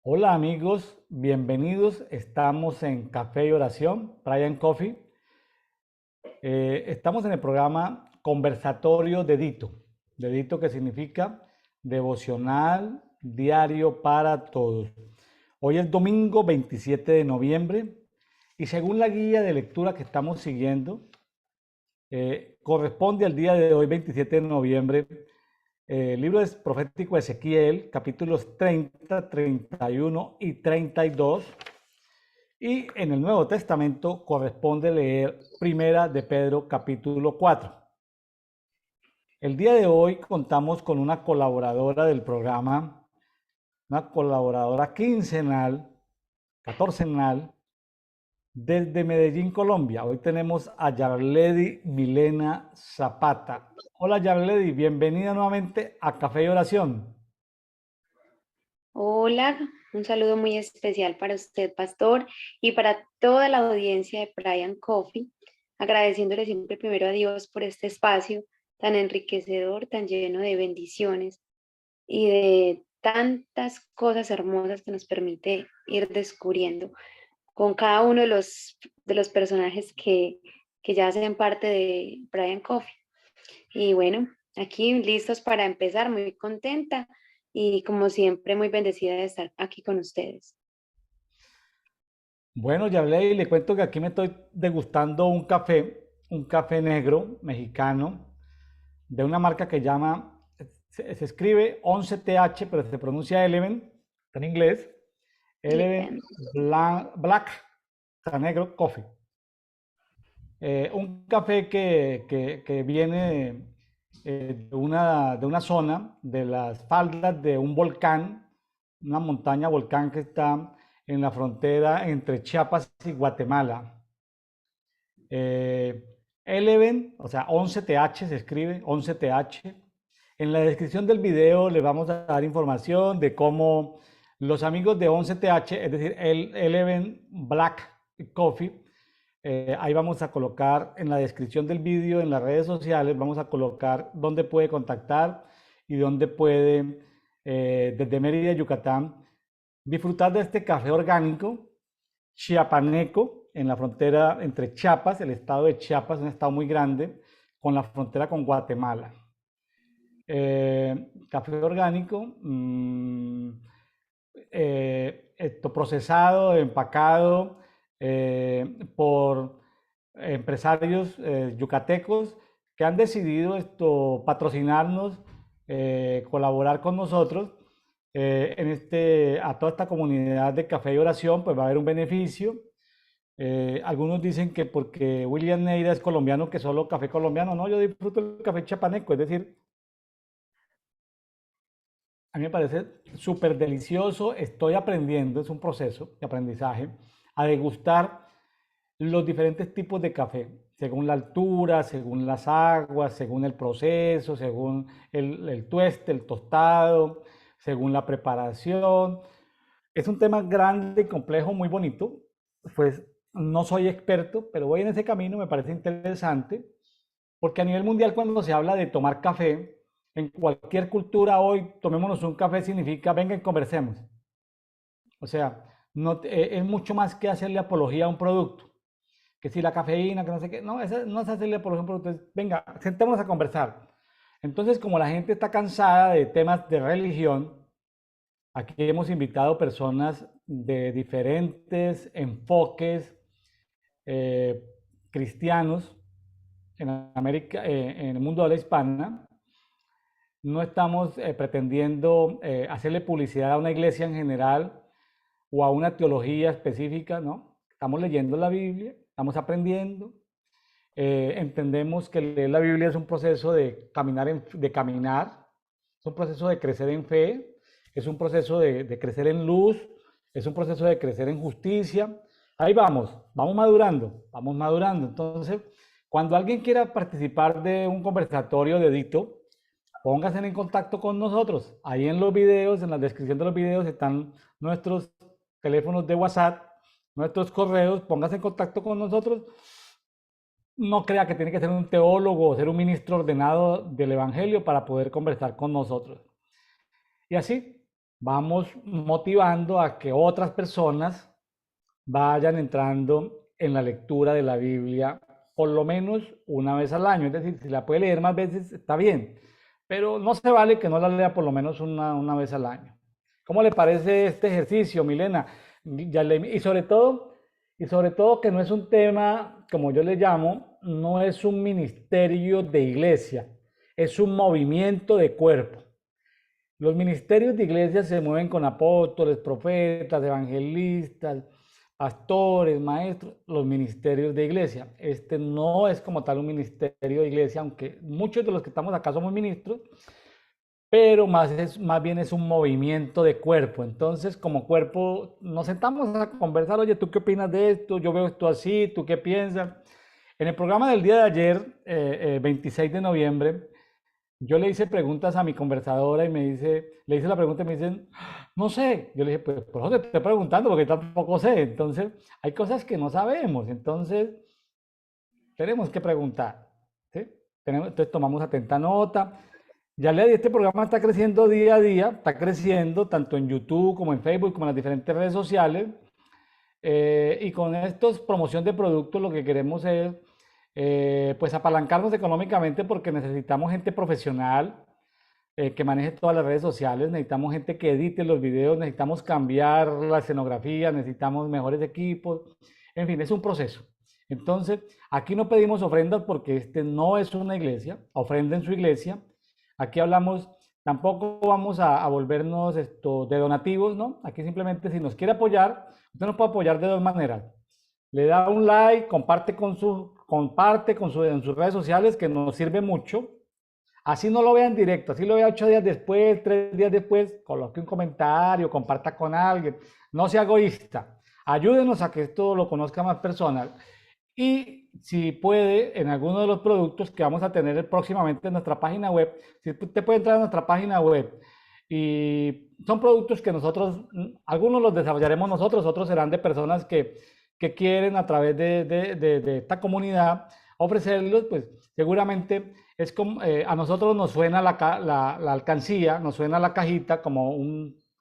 Hola amigos, bienvenidos. Estamos en Café y Oración, Brian Coffee. Estamos en el programa Conversatorio de Dito. De Dito que significa devocional diario para todos. Hoy es domingo 27 de noviembre y según la guía de lectura que estamos siguiendo, corresponde al día de hoy, 27 de noviembre, el libro es profético de Ezequiel, capítulos 30, 31 y 32. Y en el Nuevo Testamento corresponde leer Primera de Pedro, capítulo 4. El día de hoy contamos con una colaboradora del programa, una colaboradora quincenal, catorcenal, desde Medellín, Colombia. Hoy tenemos a Yarledi Milena Zapata. Hola Yarledi, bienvenida nuevamente a Café y Oración. Hola, un saludo muy especial para usted, pastor, y para toda la audiencia de Brian Coffee, agradeciéndole siempre primero a Dios por este espacio tan enriquecedor, tan lleno de bendiciones y de tantas cosas hermosas que nos permite ir descubriendo con cada uno de los personajes que ya hacen parte de Brian Coffee. Y bueno, aquí listos para empezar, muy contenta y como siempre muy bendecida de estar aquí con ustedes. Bueno, ya hablé y le cuento que aquí me estoy degustando un café negro mexicano de una marca que llama, se escribe 11TH, pero se pronuncia Eleven, está en inglés, Eleven Bien. Black, está negro, coffee. Un café que viene de una zona de las faldas de un volcán, una montaña volcán que está en la frontera entre Chiapas y Guatemala. Eh, Eleven, o sea, 11TH se escribe, 11TH. En la descripción del video le vamos a dar información de cómo los amigos de 11TH, es decir, el Eleven Black Coffee, ahí vamos a colocar en la descripción del vídeo, en las redes sociales, vamos a colocar dónde puede contactar y dónde puede, desde Mérida, Yucatán, disfrutar de este café orgánico chiapaneco en la frontera entre Chiapas, el estado de Chiapas, un estado muy grande, con la frontera con Guatemala. Café orgánico, esto procesado, empacado por empresarios yucatecos que han decidido esto patrocinarnos, colaborar con nosotros a toda esta comunidad de café y oración, pues va a haber un beneficio. Algunos dicen que porque William Neira es colombiano, que solo café colombiano. No, yo disfruto el café chapaneco, es decir, a mí me parece súper delicioso. Estoy aprendiendo, es un proceso de aprendizaje, a degustar los diferentes tipos de café, según la altura, según las aguas, según el proceso, según el tueste, el tostado, según la preparación. Es un tema grande y complejo, muy bonito. Pues no soy experto, pero voy en ese camino, me parece interesante, porque a nivel mundial cuando se habla de tomar café, en cualquier cultura hoy, tomémonos un café significa vengan, conversemos. O sea, no, es mucho más que hacerle apología a un producto. Que si la cafeína, que no sé qué, no, no es hacerle apología a un producto, es, venga, sentémonos a conversar. Entonces, como la gente está cansada de temas de religión, aquí hemos invitado personas de diferentes enfoques eh, cristianos en América, en el mundo de la hispana. No estamos pretendiendo hacerle publicidad a una iglesia en general o a una teología específica, ¿no? Estamos leyendo la Biblia, estamos aprendiendo. Entendemos que leer la Biblia es un proceso de caminar, de caminar, es un proceso de crecer en fe, es un proceso de crecer en luz, es un proceso de crecer en justicia. Ahí vamos, vamos madurando, vamos madurando. Entonces, cuando alguien quiera participar de un conversatorio de Dito, pónganse en contacto con nosotros. Ahí en los videos, en la descripción de los videos están nuestros teléfonos de WhatsApp, nuestros correos, pónganse en contacto con nosotros. No crea que tiene que ser un teólogo o ser un ministro ordenado del Evangelio para poder conversar con nosotros. Y así vamos motivando a que otras personas vayan entrando en la lectura de la Biblia por lo menos una vez al año. Es decir, si la puede leer más veces, está bien, pero no se vale que no la lea por lo menos una vez al año. ¿Cómo le parece este ejercicio, Milena? Y sobre todo que no es un tema, como yo le llamo, no es un ministerio de iglesia, es un movimiento de cuerpo. Los ministerios de iglesia se mueven con apóstoles, profetas, evangelistas, pastores, maestros, los ministerios de iglesia. Este no es como tal un ministerio de iglesia, aunque muchos de los que estamos acá somos ministros, pero más bien es un movimiento de cuerpo. Entonces, como cuerpo, nos sentamos a conversar, oye, ¿tú qué opinas de esto? Yo veo esto así, ¿tú qué piensas? En el programa del día de ayer, 26 de noviembre, yo le hice preguntas a mi conversadora y le hice la pregunta y me dicen, no sé. Yo le dije, pues por eso te estoy preguntando, porque tampoco sé. Entonces, hay cosas que no sabemos. Entonces, tenemos que preguntar. ¿Sí? Entonces, tomamos atenta nota. Ya le di, este programa está creciendo día a día, está creciendo tanto en YouTube como en Facebook, como en las diferentes redes sociales. Y con estos promoción de productos lo que queremos es pues apalancarnos económicamente porque necesitamos gente profesional que maneje todas las redes sociales, necesitamos gente que edite los videos, necesitamos cambiar la escenografía, necesitamos mejores equipos, en fin, es un proceso. Entonces, aquí no pedimos ofrendas porque este no es una iglesia, ofrenda en su iglesia. Aquí hablamos, tampoco vamos a volvernos esto de donativos, ¿no? Aquí simplemente si nos quiere apoyar, usted nos puede apoyar de dos maneras. Le da un like, comparte en sus redes sociales, que nos sirve mucho. Así no lo vea en directo, así lo vea 8 días después, 3 días después, coloque un comentario, comparta con alguien. No sea egoísta. Ayúdenos a que esto lo conozca más personas. Y si puede, en alguno de los productos que vamos a tener próximamente en nuestra página web, si usted puede entrar a nuestra página web y son productos que nosotros, algunos los desarrollaremos nosotros, otros serán de personas que quieren a través de esta comunidad ofrecerlos, pues seguramente es como, a nosotros nos suena la alcancía, nos suena la cajita como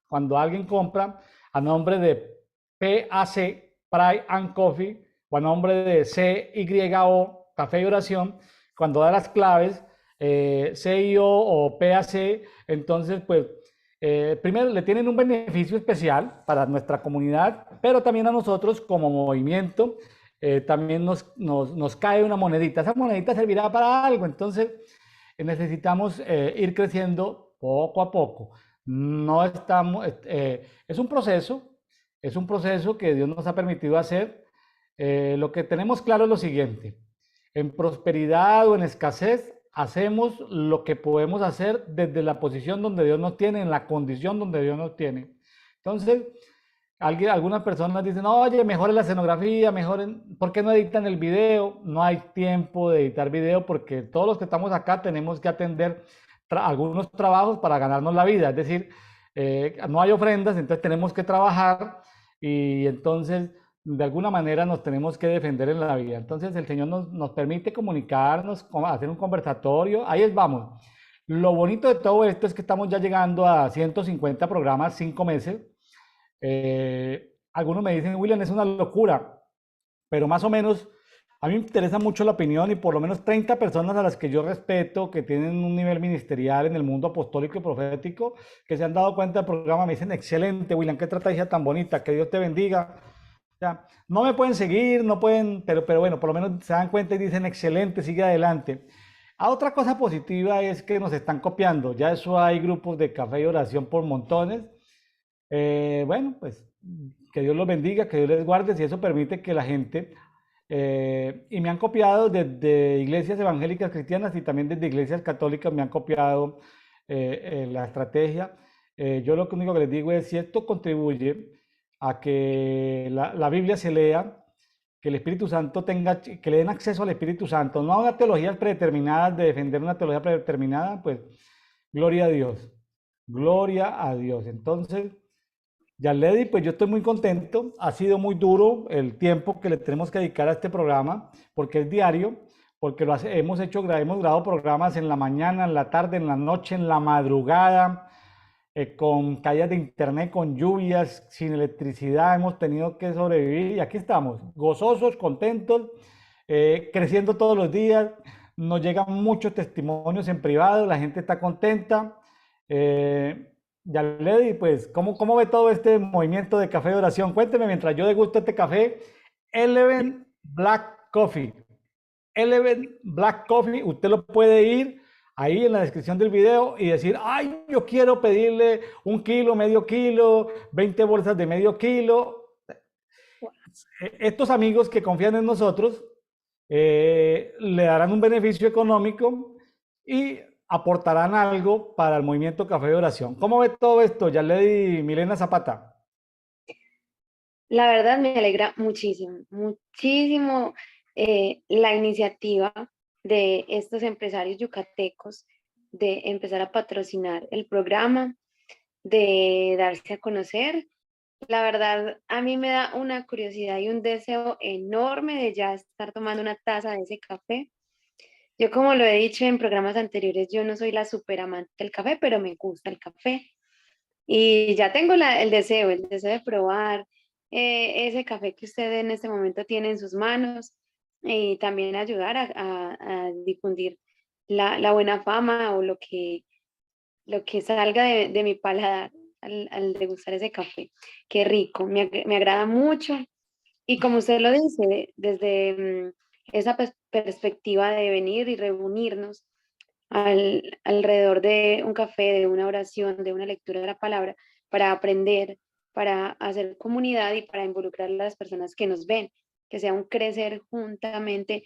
cuando alguien compra a nombre de PAC, Pride and Coffee, o a nombre de CYO, Café y Oración, cuando da las claves, CIO o PAC, entonces pues primero le tienen un beneficio especial para nuestra comunidad, pero también a nosotros como movimiento, también nos cae una monedita. Esa monedita servirá para algo, entonces necesitamos ir creciendo poco a poco. No estamos, es un proceso que Dios nos ha permitido hacer. Lo que tenemos claro es lo siguiente: en prosperidad o en escasez, hacemos lo que podemos hacer desde la posición donde Dios nos tiene, en la condición donde Dios nos tiene. Entonces, algunas personas dicen, oye, mejoren la escenografía, ¿por qué no editan el video? No hay tiempo de editar video porque todos los que estamos acá tenemos que atender algunos trabajos para ganarnos la vida. Es decir, no hay ofrendas, entonces tenemos que trabajar y entonces de alguna manera nos tenemos que defender en la vida. Entonces el Señor nos permite comunicarnos, hacer un conversatorio, ahí vamos. Lo bonito de todo esto es que estamos ya llegando a 150 programas, 5 meses. Algunos me dicen, William, es una locura, pero más o menos a mí me interesa mucho la opinión y por lo menos 30 personas a las que yo respeto, que tienen un nivel ministerial en el mundo apostólico y profético, que se han dado cuenta del programa, me dicen, excelente, William, qué estrategia tan bonita, que Dios te bendiga. O sea, no me pueden seguir, no pueden, pero bueno, por lo menos se dan cuenta y dicen, excelente, sigue adelante. Otra cosa positiva es que nos están copiando, ya eso hay grupos de café y oración por montones. Bueno, pues que Dios los bendiga, que Dios les guarde, si eso permite que la gente, y me han copiado desde iglesias evangélicas cristianas y también desde iglesias católicas me han copiado la estrategia. Yo lo único que les digo es, si esto contribuye a que la Biblia se lea, que el Espíritu Santo que le den acceso al Espíritu Santo, no a una teología predeterminada, de defender una teología predeterminada, pues gloria a Dios, gloria a Dios. Entonces, Yarledi, pues yo estoy muy contento. Ha sido muy duro el tiempo que le tenemos que dedicar a este programa, porque es diario, porque hemos grabado programas en la mañana, en la tarde, en la noche, en la madrugada. con caídas de internet, con lluvias, sin electricidad, hemos tenido que sobrevivir y aquí estamos, gozosos, contentos, creciendo todos los días. Nos llegan muchos testimonios en privado, la gente está contenta. Yarledi, pues, ¿cómo ve todo este movimiento de café de oración? Cuénteme mientras yo degusto este café, Eleven Black Coffee. Eleven Black Coffee, usted lo puede ir ahí en la descripción del video y decir, ay, yo quiero pedirle 1 kilo, medio kilo, 20 bolsas de medio kilo. Estos amigos que confían en nosotros le darán un beneficio económico y aportarán algo para el movimiento Café de Oración. ¿Cómo ve todo esto, Yarledi Milena Zapata? La verdad me alegra muchísimo, muchísimo la iniciativa de estos empresarios yucatecos de empezar a patrocinar el programa, de darse a conocer. La verdad, a mí me da una curiosidad y un deseo enorme de ya estar tomando una taza de ese café. Yo, como lo he dicho en programas anteriores, yo no soy la super amante del café, pero me gusta el café. Y ya tengo el deseo de probar ese café que usted en este momento tiene en sus manos y también ayudar a difundir la buena fama o lo que salga de mi paladar al degustar ese café. Qué rico, me agrada mucho. Y como usted lo dice, desde esa perspectiva de venir y reunirnos alrededor de un café, de una oración, de una lectura de la palabra, para aprender, para hacer comunidad y para involucrar a las personas que nos ven, que sea un crecer juntamente.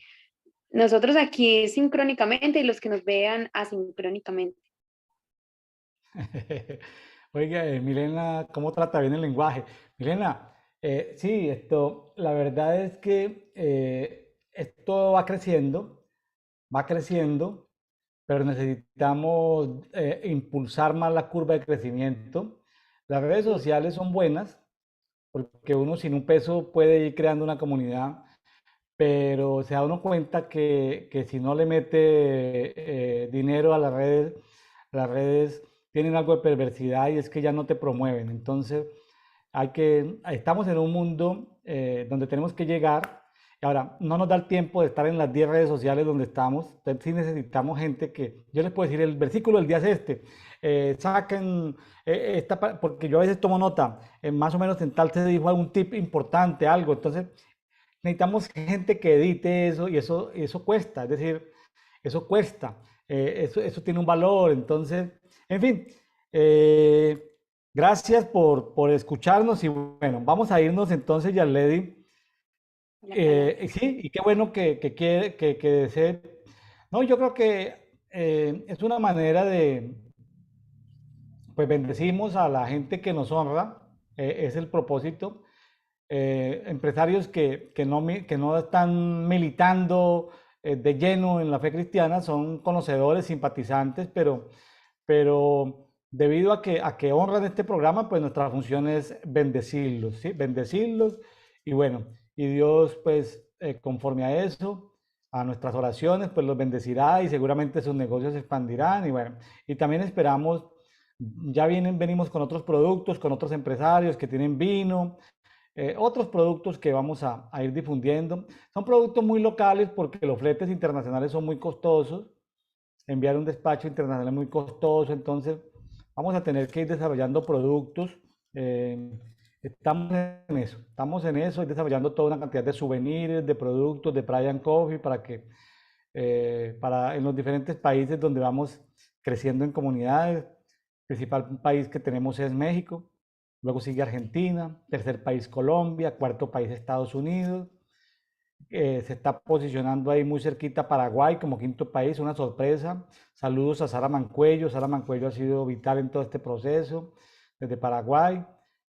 Nosotros aquí sincrónicamente y los que nos vean asincrónicamente. Oiga, Milena, ¿cómo trata bien el lenguaje? Milena, sí, la verdad es que esto va creciendo, pero necesitamos impulsar más la curva de crecimiento. Las redes Sí, sociales son buenas, porque uno sin un peso puede ir creando una comunidad, pero se da uno cuenta que si no le mete dinero a las redes tienen algo de perversidad y es que ya no te promueven. Entonces, estamos en un mundo donde tenemos que llegar. Y ahora, no nos da el tiempo de estar en las 10 redes sociales donde estamos. Entonces, sí necesitamos gente que, yo les puedo decir, el versículo del día es este. Saquen, porque yo a veces tomo nota, más o menos en tal se dijo algún tip importante, algo. Entonces, necesitamos gente que edite eso y eso cuesta, es decir, eso cuesta, eso tiene un valor, entonces, en fin, eh, gracias por escucharnos y bueno, vamos a irnos entonces, Yarledi. la palabra. Sí, y qué bueno que desee. No, yo creo que es una manera de, pues bendecimos a la gente que nos honra, es el propósito. Empresarios que no están militando de lleno en la fe cristiana, son conocedores, simpatizantes, pero debido a que honran este programa, pues nuestra función es bendecirlos, ¿sí? Bendecirlos y bueno, y Dios pues conforme a eso, a nuestras oraciones, pues los bendecirá y seguramente sus negocios se expandirán y bueno, y también esperamos, venimos con otros productos, con otros empresarios que tienen vino, otros productos que vamos a ir difundiendo. Son productos muy locales porque los fletes internacionales son muy costosos. Enviar un despacho internacional es muy costoso, entonces vamos a tener que ir desarrollando productos. eh, estamos en eso, y desarrollando toda una cantidad de souvenirs, de productos de Brian Coffee para en los diferentes países donde vamos creciendo en comunidades. El principal país que tenemos es México, luego sigue Argentina, tercer país Colombia, cuarto país Estados Unidos, se está posicionando ahí muy cerquita Paraguay como quinto país, una sorpresa. Saludos a Sara Mancuello. Sara Mancuello ha sido vital en todo este proceso desde Paraguay.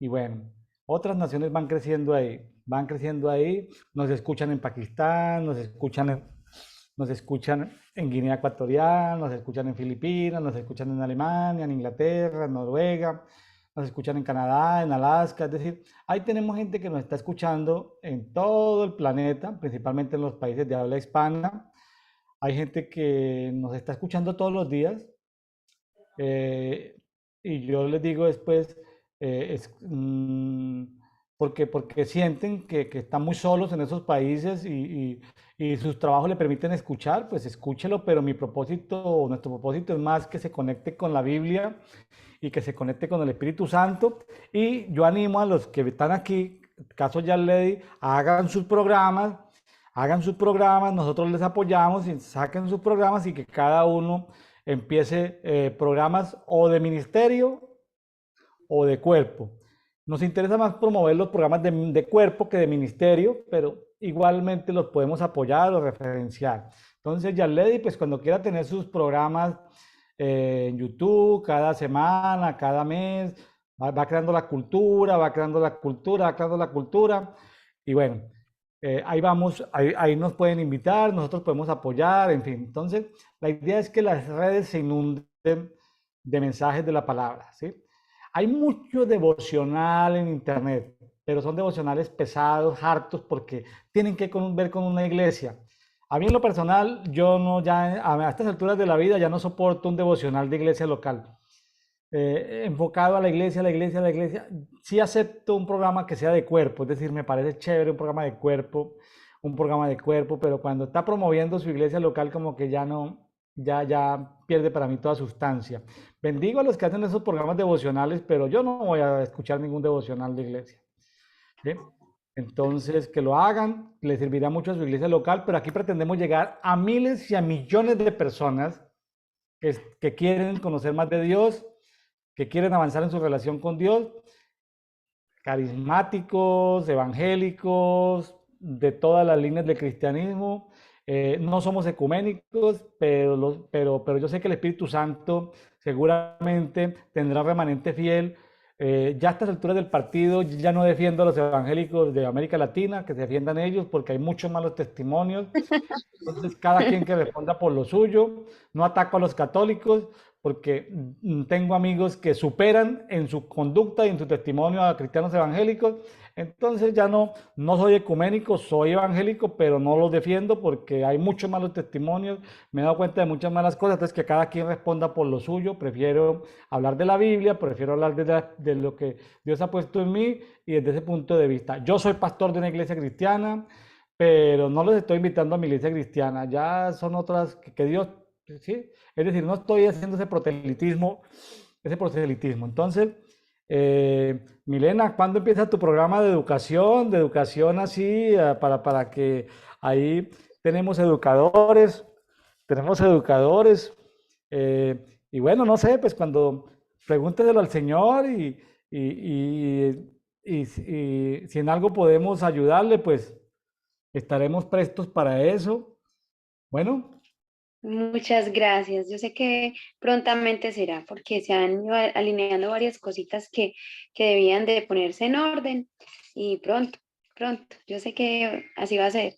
Y bueno, otras naciones van creciendo ahí. Nos escuchan en Pakistán, nos escuchan en Guinea Ecuatorial, nos escuchan en Filipinas, nos escuchan en Alemania, en Inglaterra, en Noruega, nos escuchan en Canadá, en Alaska, es decir, ahí tenemos gente que nos está escuchando en todo el planeta, principalmente en los países de habla hispana. Hay gente que nos está escuchando todos los días. y yo les digo después, porque sienten que están muy solos en esos países y sus trabajos le permiten escuchar, pues escúchelo, pero mi propósito, o nuestro propósito es más que se conecte con la Biblia y que se conecte con el Espíritu Santo. Y yo animo a los que están aquí, caso ya Lady, hagan sus programas, nosotros les apoyamos y saquen sus programas y que cada uno empiece programas o de ministerio o de cuerpo. Nos interesa más promover los programas de cuerpo que de ministerio, pero igualmente los podemos apoyar o referenciar. Entonces, Yarledi, pues cuando quiera tener sus programas en YouTube, cada semana, cada mes, va creando la cultura, va creando la cultura, va creando la cultura. Y bueno, ahí vamos, ahí nos pueden invitar, nosotros podemos apoyar, en fin. Entonces, la idea es que las redes se inunden de mensajes de la palabra, ¿sí? Hay mucho devocional en internet, pero son devocionales pesados, hartos, porque tienen que ver con una iglesia. A mí en lo personal, yo no ya a estas alturas de la vida ya no soporto un devocional de iglesia local. Enfocado a la iglesia, a la iglesia, a la iglesia. Sí acepto un programa que sea de cuerpo, es decir, me parece chévere un programa de cuerpo, pero cuando está promoviendo su iglesia local como que ya no, ya pierde para mí toda sustancia. Bendigo a los que hacen esos programas devocionales, pero yo no voy a escuchar ningún devocional de iglesia. ¿Sí? Entonces, que lo hagan, les servirá mucho a su iglesia local, pero aquí pretendemos llegar a miles y a millones de personas que quieren conocer más de Dios, que quieren avanzar en su relación con Dios, carismáticos, evangélicos, de todas las líneas del cristianismo. No somos ecuménicos, pero yo sé que el Espíritu Santo seguramente tendrá remanente fiel. Ya a estas alturas del partido ya no defiendo a los evangélicos de América Latina, que se defiendan ellos, porque hay muchos malos testimonios. Entonces, cada quien que responda por lo suyo. No ataco a los católicos porque tengo amigos que superan en su conducta y en su testimonio a cristianos evangélicos. Entonces ya no soy ecuménico, soy evangélico, pero no los defiendo porque hay muchos malos testimonios. Me he dado cuenta de muchas malas cosas. Entonces, que cada quien responda por lo suyo. Prefiero hablar de la Biblia, prefiero hablar de lo que Dios ha puesto en mí y desde ese punto de vista. Yo soy pastor de una iglesia cristiana, pero no los estoy invitando a mi iglesia cristiana, ya son otras que Dios, ¿sí? Es decir, no estoy haciendo ese proselitismo. Entonces, Milena, ¿cuándo empieza tu programa de educación así, para que ahí tenemos educadores, y bueno, no sé, pues cuando pregúnteselo al Señor y si en algo podemos ayudarle, pues estaremos prestos para eso. Bueno, Muchas gracias. Yo sé que prontamente será porque se han ido alineando varias cositas que debían de ponerse en orden y pronto, pronto. Yo sé que así va a ser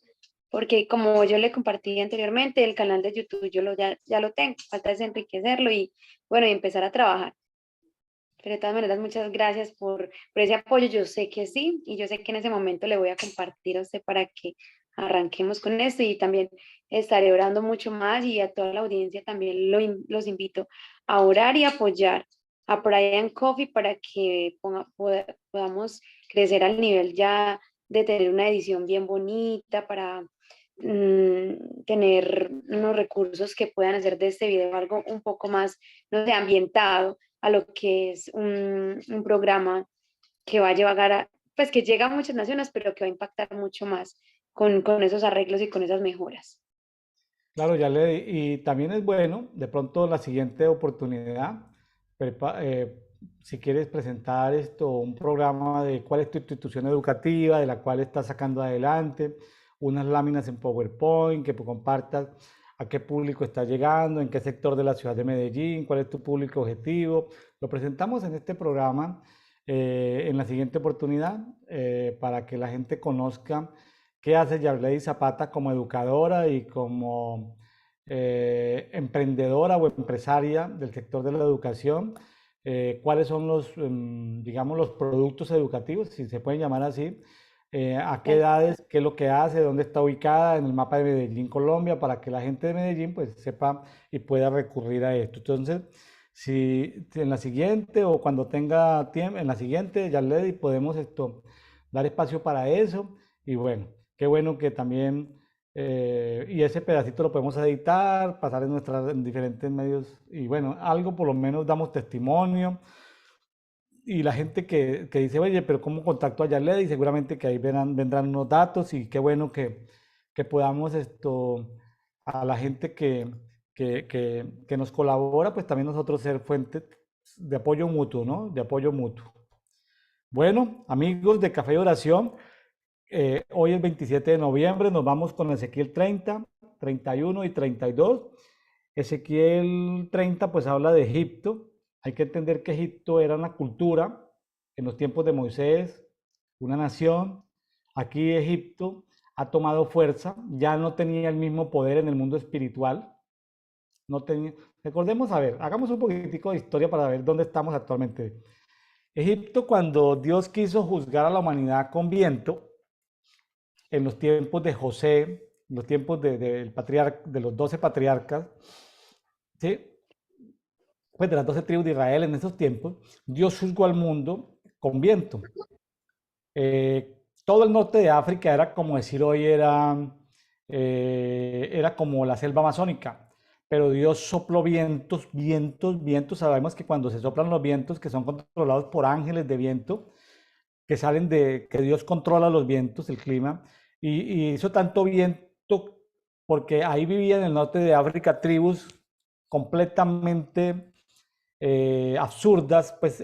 porque como yo le compartí anteriormente, el canal de YouTube ya lo tengo, falta es enriquecerlo y bueno, y empezar a trabajar. Pero de todas maneras, muchas gracias por ese apoyo. Yo sé que sí, y yo sé que en ese momento le voy a compartir a usted para que arranquemos con esto y también estaré orando mucho más y a toda la audiencia también los invito a orar y apoyar a Brian Coffee para que podamos crecer al nivel ya de tener una edición bien bonita para tener unos recursos que puedan hacer de este video algo un poco más, no sé, ambientado a lo que es un programa que va a llevar pues que llega a muchas naciones, pero que va a impactar mucho más con esos arreglos y con esas mejoras. claro, y también es bueno, de pronto la siguiente oportunidad, si quieres presentar esto, un programa de cuál es tu institución educativa, de la cual estás sacando adelante, unas láminas en PowerPoint que compartas a qué público estás llegando, en qué sector de la ciudad de Medellín, cuál es tu público objetivo. Lo presentamos en este programa en la siguiente oportunidad para que la gente conozca qué hace Yarley Zapata como educadora y como emprendedora o empresaria del sector de la educación, cuáles son digamos, los productos educativos, si se pueden llamar así, a qué Gracias. edades, qué es lo que hace, dónde está ubicada en el mapa de Medellín, Colombia, para que la gente de Medellín pues sepa y pueda recurrir a esto. Entonces, si en la siguiente o cuando tenga tiempo, en la siguiente, ya le podemos dar espacio para eso. Y bueno, qué bueno que también, y ese pedacito lo podemos editar, pasar en diferentes medios. Y bueno, algo por lo menos damos testimonio. Y la gente que dice, oye, pero ¿cómo contacto a Yarled? Y seguramente que ahí vendrán unos datos y qué bueno que podamos a la gente que nos colabora, pues también nosotros ser fuente de apoyo mutuo, ¿no? De apoyo mutuo. Bueno, amigos de Café y Oración, hoy es 27 de noviembre, nos vamos con Ezequiel 30, 31 y 32. Ezequiel 30 pues habla de Egipto. Hay que entender que Egipto era una cultura en los tiempos de Moisés, una nación. Aquí Egipto ha tomado fuerza, ya no tenía el mismo poder en el mundo espiritual. No tenía, recordemos, a ver, hagamos un poquitico de historia para ver dónde estamos actualmente. Egipto, cuando Dios quiso juzgar a la humanidad con viento, en los tiempos de José, en los tiempos de los 12 patriarcas, ¿sí? Pues de las 12 tribus de Israel en esos tiempos, Dios juzgó al mundo con viento. Todo el norte de África era como decir hoy era como la selva amazónica, pero Dios sopló vientos, vientos, vientos. Sabemos que cuando se soplan los vientos, que son controlados por ángeles de viento, que Dios controla los vientos, el clima, y hizo tanto viento porque ahí vivían en el norte de África tribus completamente absurdas, pues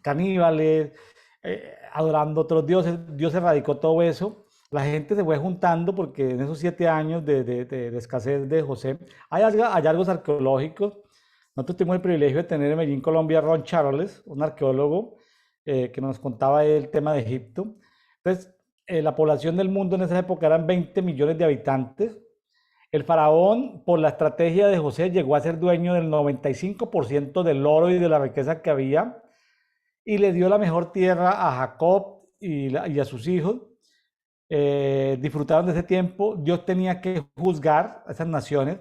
caníbales, adorando otros dioses. Dios erradicó todo eso. La gente se fue juntando porque en esos 7 años de escasez de José hay hallazgos arqueológicos. Nosotros tuvimos el privilegio de tener en Medellín, Colombia, a Ron Charles, un arqueólogo que nos contaba el tema de Egipto. Entonces, la población del mundo en esa época eran 20 millones de habitantes. El faraón, por la estrategia de José, llegó a ser dueño del 95% del oro y de la riqueza que había y le dio la mejor tierra a Jacob y a sus hijos. Disfrutaron de ese tiempo. Dios tenía que juzgar a esas naciones.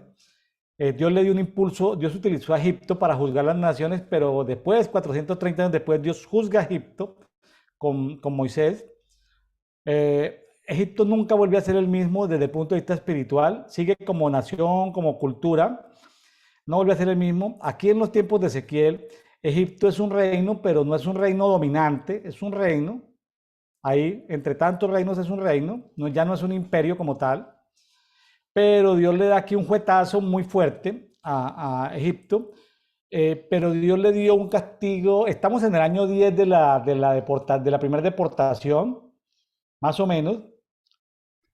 Dios le dio un impulso. Dios utilizó a Egipto para juzgar las naciones, pero después, 430 años después, Dios juzga a Egipto con Moisés. Egipto nunca volvió a ser el mismo desde el punto de vista espiritual, sigue como nación, como cultura, no volvió a ser el mismo. Aquí en los tiempos de Ezequiel, Egipto es un reino, pero no es un reino dominante, es un reino. Ahí, entre tantos reinos es un reino, no, ya no es un imperio como tal, pero Dios le da aquí un juetazo muy fuerte a Egipto, pero Dios le dio un castigo. Estamos en el año 10 de la primera deportación, más o menos.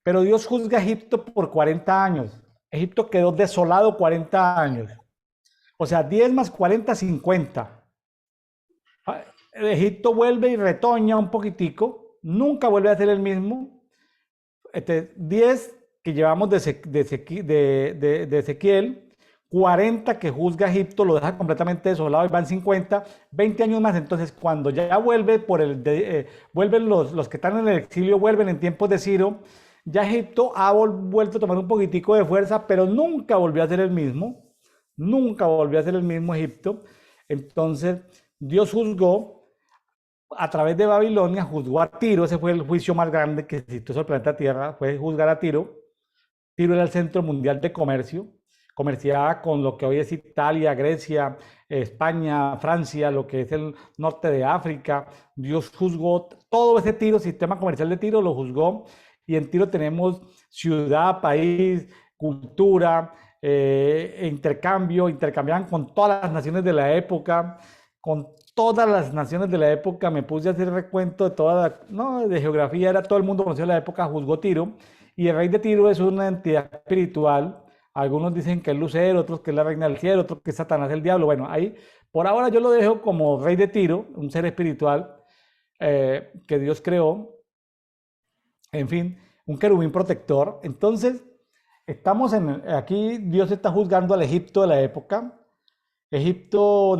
Pero Dios juzga a Egipto por 40 años. Egipto quedó desolado 40 años. O sea, 10 más 40, 50. Egipto vuelve y retoña un poquitico. Nunca vuelve a ser el mismo. 10 que llevamos de Ezequiel, 40 que juzga a Egipto, lo deja completamente desolado y van 50, 20 años más. Entonces, cuando ya vuelve vuelven los que están en el exilio, vuelven en tiempos de Ciro. Ya Egipto ha vuelto a tomar un poquitico de fuerza, pero nunca volvió a ser el mismo. Nunca volvió a ser el mismo Egipto. Entonces, Dios juzgó a través de Babilonia, juzgó a Tiro. Ese fue el juicio más grande que existió sobre el planeta Tierra, fue juzgar a Tiro. Tiro era el centro mundial de comercio. Comerciaba con lo que hoy es Italia, Grecia, España, Francia, lo que es el norte de África. Dios juzgó todo ese Tiro, sistema comercial de Tiro, lo juzgó. Y en Tiro tenemos ciudad, país, cultura, intercambio, intercambiaban con todas las naciones de la época, con todas las naciones de la época. Me puse a hacer recuento de no, de geografía, era todo el mundo conocido de la época, juzgó Tiro. Y el rey de Tiro es una entidad espiritual. Algunos dicen que es Lucero, otros que es la reina del cielo, otros que es Satanás el diablo. Bueno, ahí por ahora yo lo dejo como rey de Tiro, un ser espiritual que Dios creó. En fin, un querubín protector. Entonces, aquí Dios está juzgando al Egipto de la época. Egipto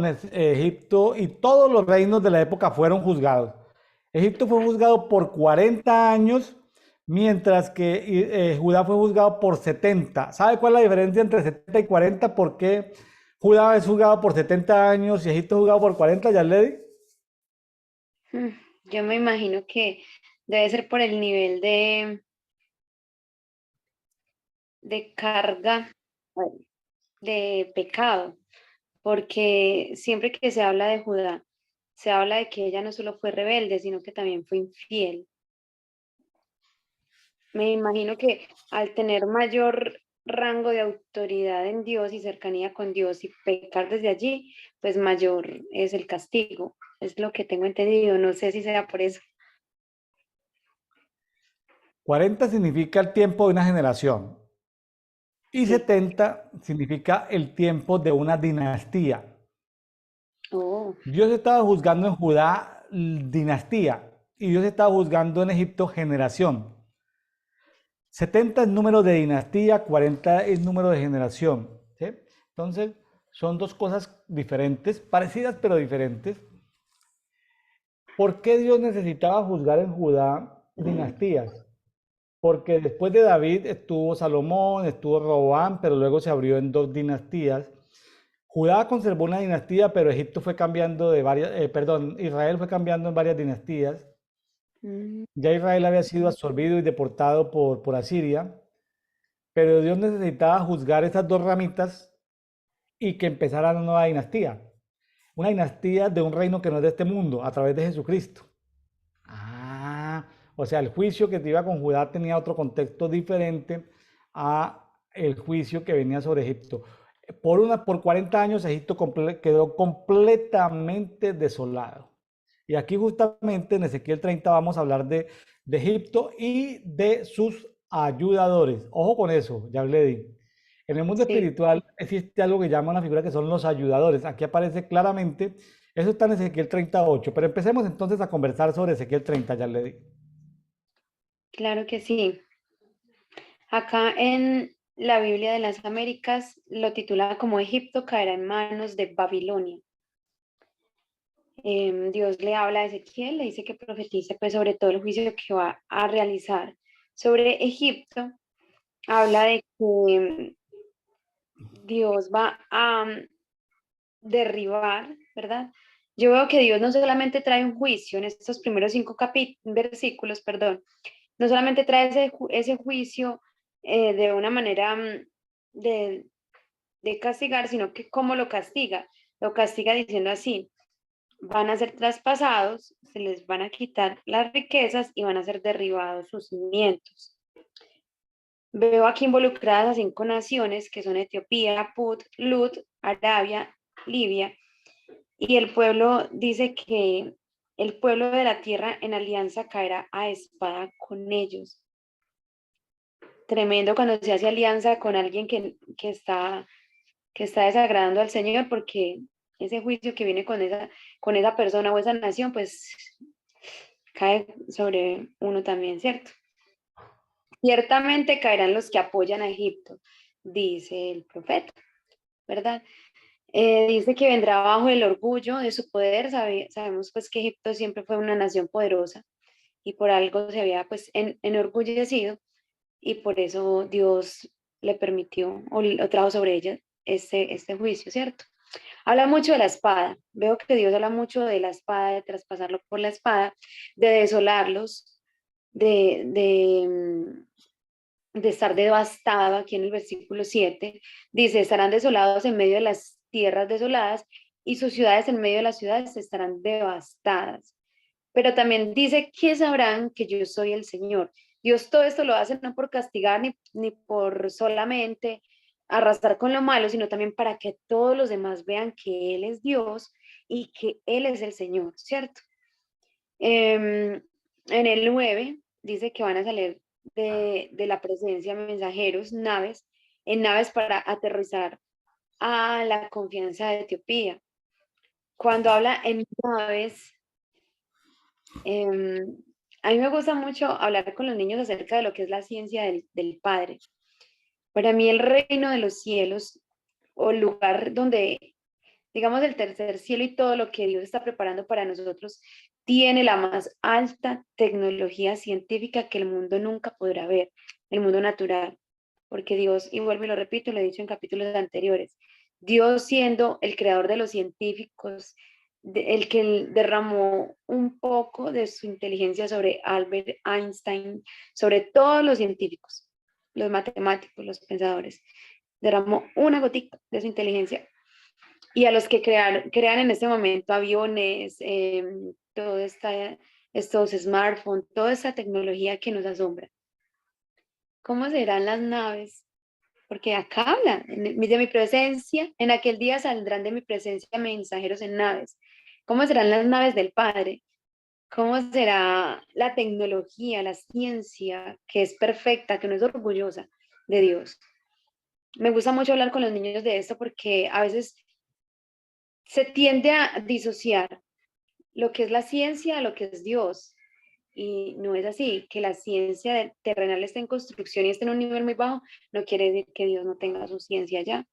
y todos los reinos de la época fueron juzgados. Egipto fue juzgado por 40 años, mientras que Judá fue juzgado por 70. ¿Sabe cuál es la diferencia entre 70 y 40? ¿Por qué? Judá es jugado por 70 años y Egipto es jugado por 40, ya le. Mm, Yo me imagino que debe ser por el nivel de carga, bueno, de pecado, porque siempre que se habla de Judá, se habla de que ella no solo fue rebelde, sino que también fue infiel. Me imagino que al tener mayor rango de autoridad en Dios y cercanía con Dios y pecar desde allí, pues mayor es el castigo. Es lo que tengo entendido. No sé si sea por eso. 40 significa el tiempo de una generación y Sí. 70 significa el tiempo de una dinastía. Oh, Dios estaba juzgando en Judá dinastía y Dios estaba juzgando en Egipto generación. 70 es número de dinastía, 40 es número de generación. ¿Sí? Entonces, son dos cosas diferentes, parecidas pero diferentes. ¿Por qué Dios necesitaba juzgar en Judá dinastías? Porque después de David estuvo Salomón, estuvo Roboam, pero luego se abrió en dos dinastías. Judá conservó una dinastía, pero Egipto fue cambiando de varias, perdón, Israel fue cambiando en varias dinastías. mm, Ya Israel había sido absorbido y deportado por Asiria, pero Dios necesitaba juzgar esas dos ramitas y que empezara una nueva dinastía. Una dinastía de un reino que no es de este mundo, a través de Jesucristo. Ah, o sea, el juicio que te iba con Judá tenía otro contexto diferente a el juicio que venía sobre Egipto. Por 40 años Egipto quedó completamente desolado. Y aquí justamente en Ezequiel 30 vamos a hablar de Egipto y de sus ayudadores. Ojo con eso, ya le di. En el mundo sí, espiritual existe algo que llama una figura que son los ayudadores. Aquí aparece claramente, eso está en Ezequiel 38, pero empecemos entonces a conversar sobre Ezequiel 30, ya le di. claro que sí. Acá en la Biblia de las Américas lo titula como Egipto caerá en manos de Babilonia. Dios le habla a Ezequiel, le dice que profetice pues sobre todo el juicio que va a realizar sobre Egipto. Habla de que Dios va a derribar, ¿verdad? Yo veo que Dios no solamente trae un juicio en estos primeros 5 versículos, perdón, no solamente trae ese juicio de una manera de, de castigar, sino que cómo lo castiga diciendo así, van a ser traspasados, se les van a quitar las riquezas y van a ser derribados sus cimientos. Veo aquí involucradas a 5 naciones que son Etiopía, Put, Lut, Arabia, Libia, y el pueblo dice que el pueblo de la tierra en alianza caerá a espada con ellos. Tremendo cuando se hace alianza con alguien que está desagradando al Señor, porque ese juicio que viene con esa persona o esa nación, pues cae sobre uno también, ¿cierto? Ciertamente caerán los que apoyan a Egipto, dice el profeta, ¿verdad? Dice que vendrá bajo el orgullo de su poder. Sabemos pues que Egipto siempre fue una nación poderosa y por algo se había pues enorgullecido y por eso Dios le permitió o trajo sobre ella este juicio, ¿cierto? Habla mucho de la espada. Veo que Dios habla mucho de la espada, de traspasarlo por la espada, de desolarlos, de estar devastado. Aquí en el versículo 7 dice, estarán desolados en medio de las tierras desoladas y sus ciudades en medio de las ciudades estarán devastadas. Pero también dice que sabrán que yo soy el Señor. Dios todo esto lo hace no por castigar ni por solamente arrastrar con lo malo, sino también para que todos los demás vean que Él es Dios y que Él es el Señor, ¿cierto? En el 9 dice que van a salir de la presencia mensajeros, naves, en naves para aterrizar a la confianza de Etiopía. Cuando habla en naves, eh, a mí me gusta mucho hablar con los niños acerca de lo que es la ciencia del Padre. Para mí el reino de los cielos o el lugar donde, digamos, el tercer cielo y todo lo que Dios está preparando para nosotros, tiene la más alta tecnología científica que el mundo nunca podrá ver, el mundo natural. Porque Dios, y vuelvo y lo repito, lo he dicho en capítulos anteriores, Dios siendo el creador de los científicos, el que derramó un poco de su inteligencia sobre Albert Einstein, sobre todos los científicos, los matemáticos, los pensadores, derramó una gotita de su inteligencia. Y a los que crean en este momento aviones, todo estos smartphones, toda esta tecnología que nos asombra. ¿Cómo serán las naves? Porque acá habla de mi presencia, en aquel día saldrán de mi presencia mensajeros en naves. ¿Cómo serán las naves del Padre? ¿Cómo será la tecnología, la ciencia, que es perfecta, que no es orgullosa de Dios? Me gusta mucho hablar con los niños de esto porque a veces se tiende a disociar lo que es la ciencia a lo que es Dios. Y no es así, que la ciencia terrenal esté en construcción y esté en un nivel muy bajo, no quiere decir que Dios no tenga su ciencia allá.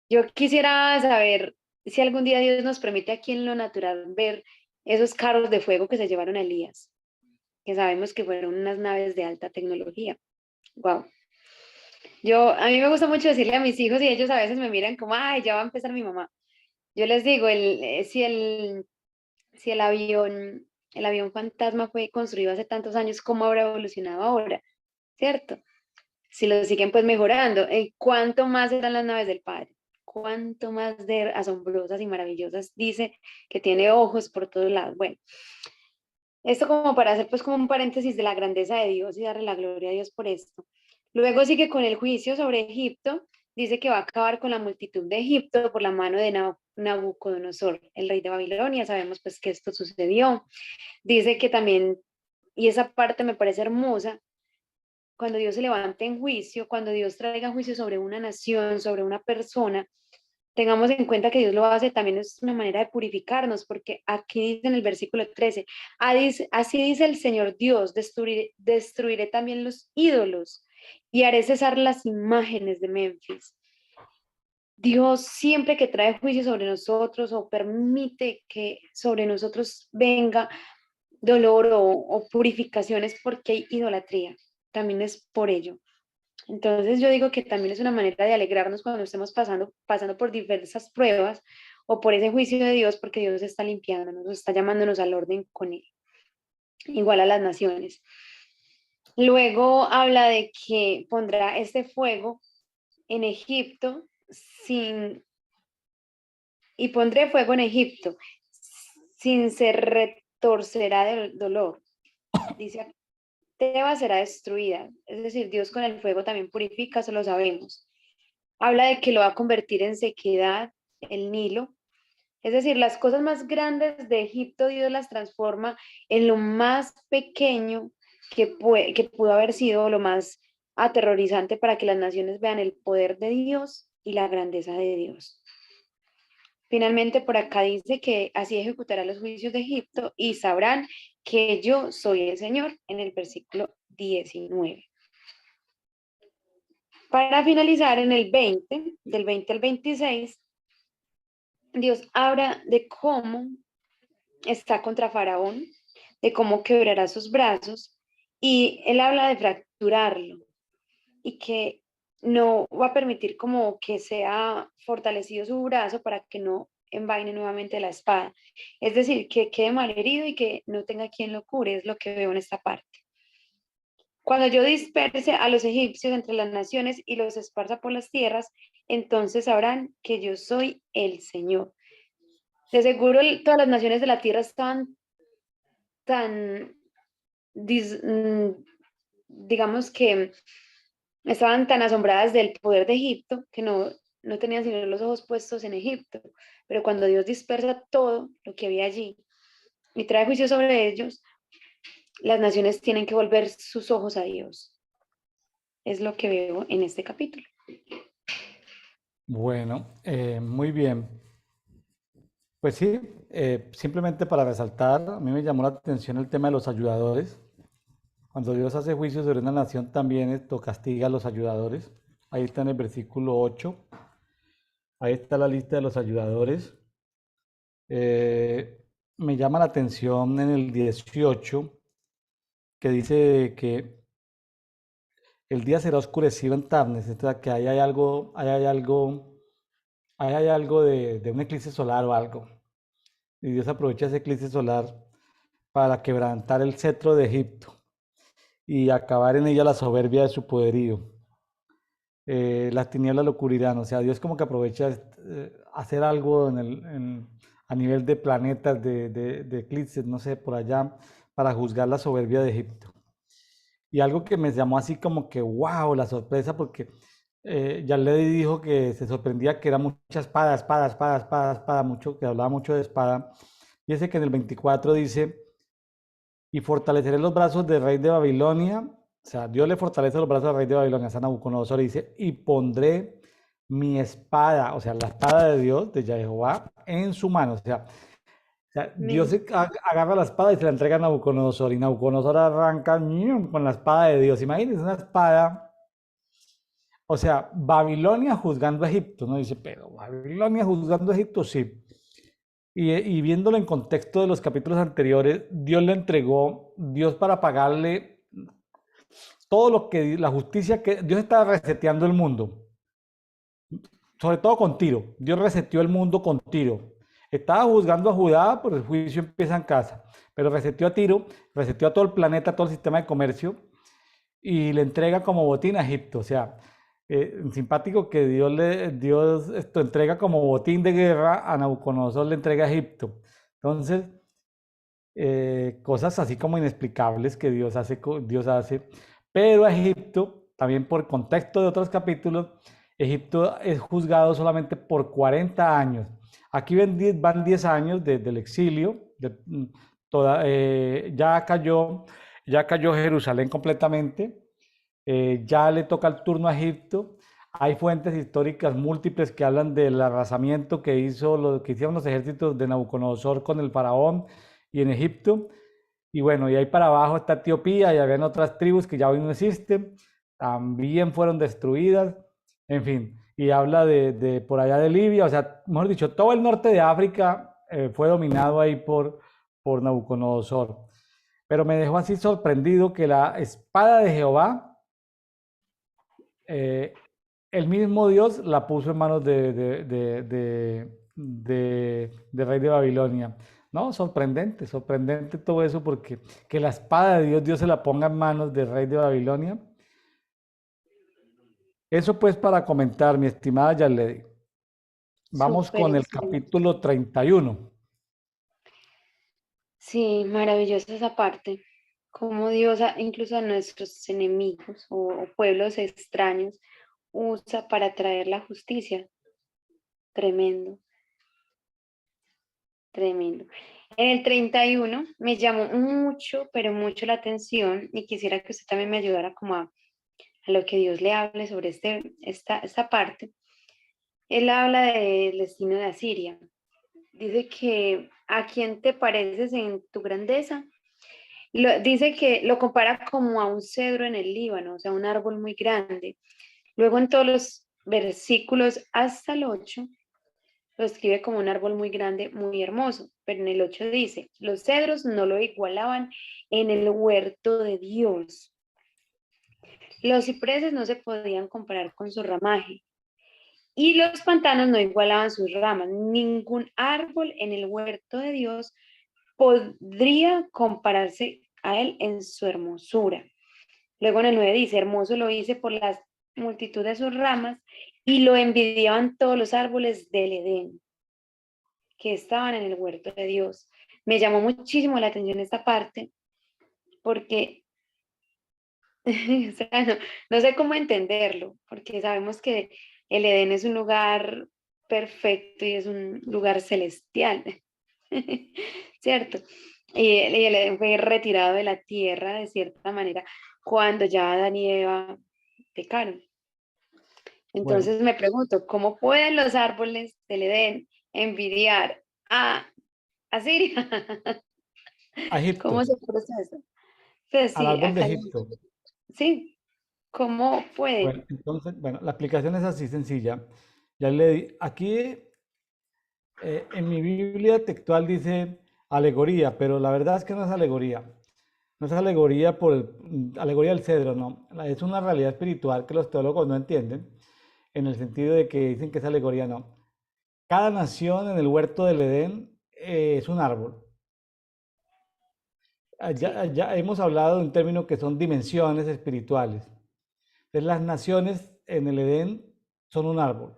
Yo quisiera saber si algún día Dios nos permite aquí en lo natural ver esos carros de fuego que se llevaron a Elías, que sabemos que fueron unas naves de alta tecnología. Wow. A mí me gusta mucho decirle a mis hijos y ellos a veces me miran como, ay, ya va a empezar mi mamá. Yo les digo, si el avión fantasma fue construido hace tantos años, ¿cómo habrá evolucionado ahora? ¿Cierto? Si lo siguen pues mejorando, ¿cuánto más eran las naves del Padre? ¿Cuánto más de asombrosas y maravillosas dice que tiene ojos por todos lados? Bueno, esto como para hacer pues como un paréntesis de la grandeza de Dios y darle la gloria a Dios por esto. Luego sigue con el juicio sobre Egipto, dice que va a acabar con la multitud de Egipto por la mano de Nabucodonosor, el rey de Babilonia. Sabemos pues que esto sucedió. Dice que también, y esa parte me parece hermosa, cuando Dios se levante en juicio, cuando Dios traiga juicio sobre una nación, sobre una persona, tengamos en cuenta que Dios lo hace también es una manera de purificarnos, porque aquí dice en el versículo 13, así dice el Señor Dios, destruiré también los ídolos y haré cesar las imágenes de Memphis. Dios siempre que trae juicio sobre nosotros o permite que sobre nosotros venga dolor o purificaciones porque hay idolatría, también es por ello. Entonces yo digo que también es una manera de alegrarnos cuando estemos pasando por diversas pruebas o por ese juicio de Dios, porque Dios está limpiándonos, está llamándonos al orden con Él, igual a las naciones. Luego habla de que pondrá este fuego en Egipto y pondré fuego en Egipto sin se retorcerá del dolor. Dice, Teba será destruida. Es decir, Dios con el fuego también purifica, eso lo sabemos. Habla de que lo va a convertir en sequedad, el Nilo. Es decir, las cosas más grandes de Egipto Dios las transforma en lo más pequeño que pudo haber sido lo más aterrorizante para que las naciones vean el poder de Dios y la grandeza de Dios. Finalmente, por acá dice que así ejecutará los juicios de Egipto y sabrán que yo soy el Señor en el versículo 19. Para finalizar, en el 20, del 20 al 26, Dios habla de cómo está contra Faraón, de cómo quebrará sus brazos, y él habla de fracturarlo y que no va a permitir como que sea fortalecido su brazo para que no envaine nuevamente la espada. Es decir, que quede malherido y que no tenga quien lo cure, es lo que veo en esta parte. Cuando yo disperse a los egipcios entre las naciones y los esparza por las tierras, entonces sabrán que yo soy el Señor. De seguro todas las naciones de la tierra estaban tan, digamos que estaban tan asombradas del poder de Egipto que no tenían sino los ojos puestos en Egipto. Pero cuando Dios dispersa todo lo que había allí y trae juicio sobre ellos, las naciones tienen que volver sus ojos a Dios. Es lo que veo en este capítulo. Bueno, muy bien. Pues sí, simplemente para resaltar, a mí me llamó la atención el tema de los ayudadores. Cuando Dios hace juicio sobre una nación, también esto castiga a los ayudadores. Ahí está en el versículo 8. Ahí está la lista de los ayudadores. Me llama la atención en el 18, que dice que el día será oscurecido en tardes, o sea, que ahí hay algo ahí hay algo de un eclipse solar o algo. Y Dios aprovecha ese eclipse solar para quebrantar el cetro de Egipto y acabar en ella la soberbia de su poderío. Las tinieblas lo cubrirán. O sea, Dios como que aprovecha hacer algo a nivel de planetas, de eclipses, no sé, por allá, para juzgar la soberbia de Egipto. Y algo que me llamó así como que, wow, la sorpresa, porque Yarledi dijo que se sorprendía que era mucha espada, espada, espada, espada, espada, mucho, que hablaba mucho de espada. Y ese que en el 24 dice, y fortaleceré los brazos del rey de Babilonia. O sea, Dios le fortalece los brazos al rey de Babilonia, a Nabucodonosor, y dice, y pondré mi espada, o sea, la espada de Dios, de Jehová, en su mano. O sea, Dios Men- agarra la espada y se la entrega a Nabucodonosor, y Nabucodonosor arranca ¡ñum! Con la espada de Dios. Imagínense una espada, o sea, Babilonia juzgando a Egipto, ¿no? Dice, pero Babilonia juzgando a Egipto, sí. Y viéndolo en contexto de los capítulos anteriores, Dios le entregó, Dios para pagarle todo lo que, la justicia que, Dios estaba reseteando el mundo, sobre todo con Tiro. Dios reseteó el mundo con Tiro. Estaba juzgando a Judá, pero el juicio empieza en casa. Pero reseteó a Tiro, reseteó a todo el planeta, todo el sistema de comercio y le entrega como botín a Egipto. O sea, simpático que Dios esto entrega como botín de guerra a Nabucodonosor, le entrega a Egipto. Entonces, cosas así como inexplicables que Dios hace. Pero a Egipto, también por contexto de otros capítulos, Egipto es juzgado solamente por 40 años. Aquí van 10 años del exilio, ya cayó Jerusalén completamente, ya le toca el turno a Egipto. Hay fuentes históricas múltiples que hablan del arrasamiento que hicieron los ejércitos de Nabucodonosor con el faraón y en Egipto. Y bueno, y ahí para abajo está Etiopía y habían otras tribus que ya hoy no existen, también fueron destruidas, en fin, y habla de por allá de Libia, o sea, mejor dicho, todo el norte de África fue dominado ahí por Nabucodonosor. Pero me dejó así sorprendido que la espada de Jehová, eh, el mismo Dios la puso en manos de rey de Babilonia. No, sorprendente, sorprendente todo eso porque que la espada de Dios, Dios se la ponga en manos del rey de Babilonia. Eso pues para comentar, mi estimada Yarledi. Vamos Súper con el excelente. capítulo 31. Sí, maravillosa esa parte. Cómo Dios, incluso a nuestros enemigos o pueblos extraños, usa para traer la justicia. Tremendo, tremendo. En el 31 me llamó mucho, pero mucho la atención y quisiera que usted también me ayudara como a lo que Dios le hable sobre esta parte. Él habla del destino de Asiria. Dice que a quién te pareces en tu grandeza. Dice que lo compara como a un cedro en el Líbano, o sea, un árbol muy grande. Luego en todos los versículos hasta el 8 lo escribe como un árbol muy grande, muy hermoso, pero en el 8 dice, los cedros no lo igualaban en el huerto de Dios. Los cipreses no se podían comparar con su ramaje y los pantanos no igualaban sus ramas. Ningún árbol en el huerto de Dios podría compararse a él en su hermosura. Luego en el 9 dice, hermoso lo hice por la multitud de sus ramas y lo envidiaban todos los árboles del Edén que estaban en el huerto de Dios. Me llamó muchísimo la atención esta parte porque, o sea, no sé cómo entenderlo, porque sabemos que el Edén es un lugar perfecto y es un lugar celestial, ¿cierto? Y el Edén fue retirado de la tierra de cierta manera cuando ya Adán y Eva pecaron. Bueno, Entonces me pregunto, ¿cómo pueden los árboles del Edén envidiar a Siria? a ¿Cómo Egipto, se procesa? Pues al sí, árbol de acá Egipto. sí, ¿cómo Bueno, pueden? entonces, bueno, la explicación es así sencilla. Aquí en mi Biblia textual dice alegoría, pero la verdad es que no es alegoría. No es alegoría alegoría del cedro, no. Es una realidad espiritual que los teólogos no entienden, en el sentido de que dicen que es alegoría, no. Cada nación en el huerto del Edén es un árbol. Ya, Sí, ya hemos hablado de un término que son dimensiones espirituales. Entonces, las naciones en el Edén son un árbol.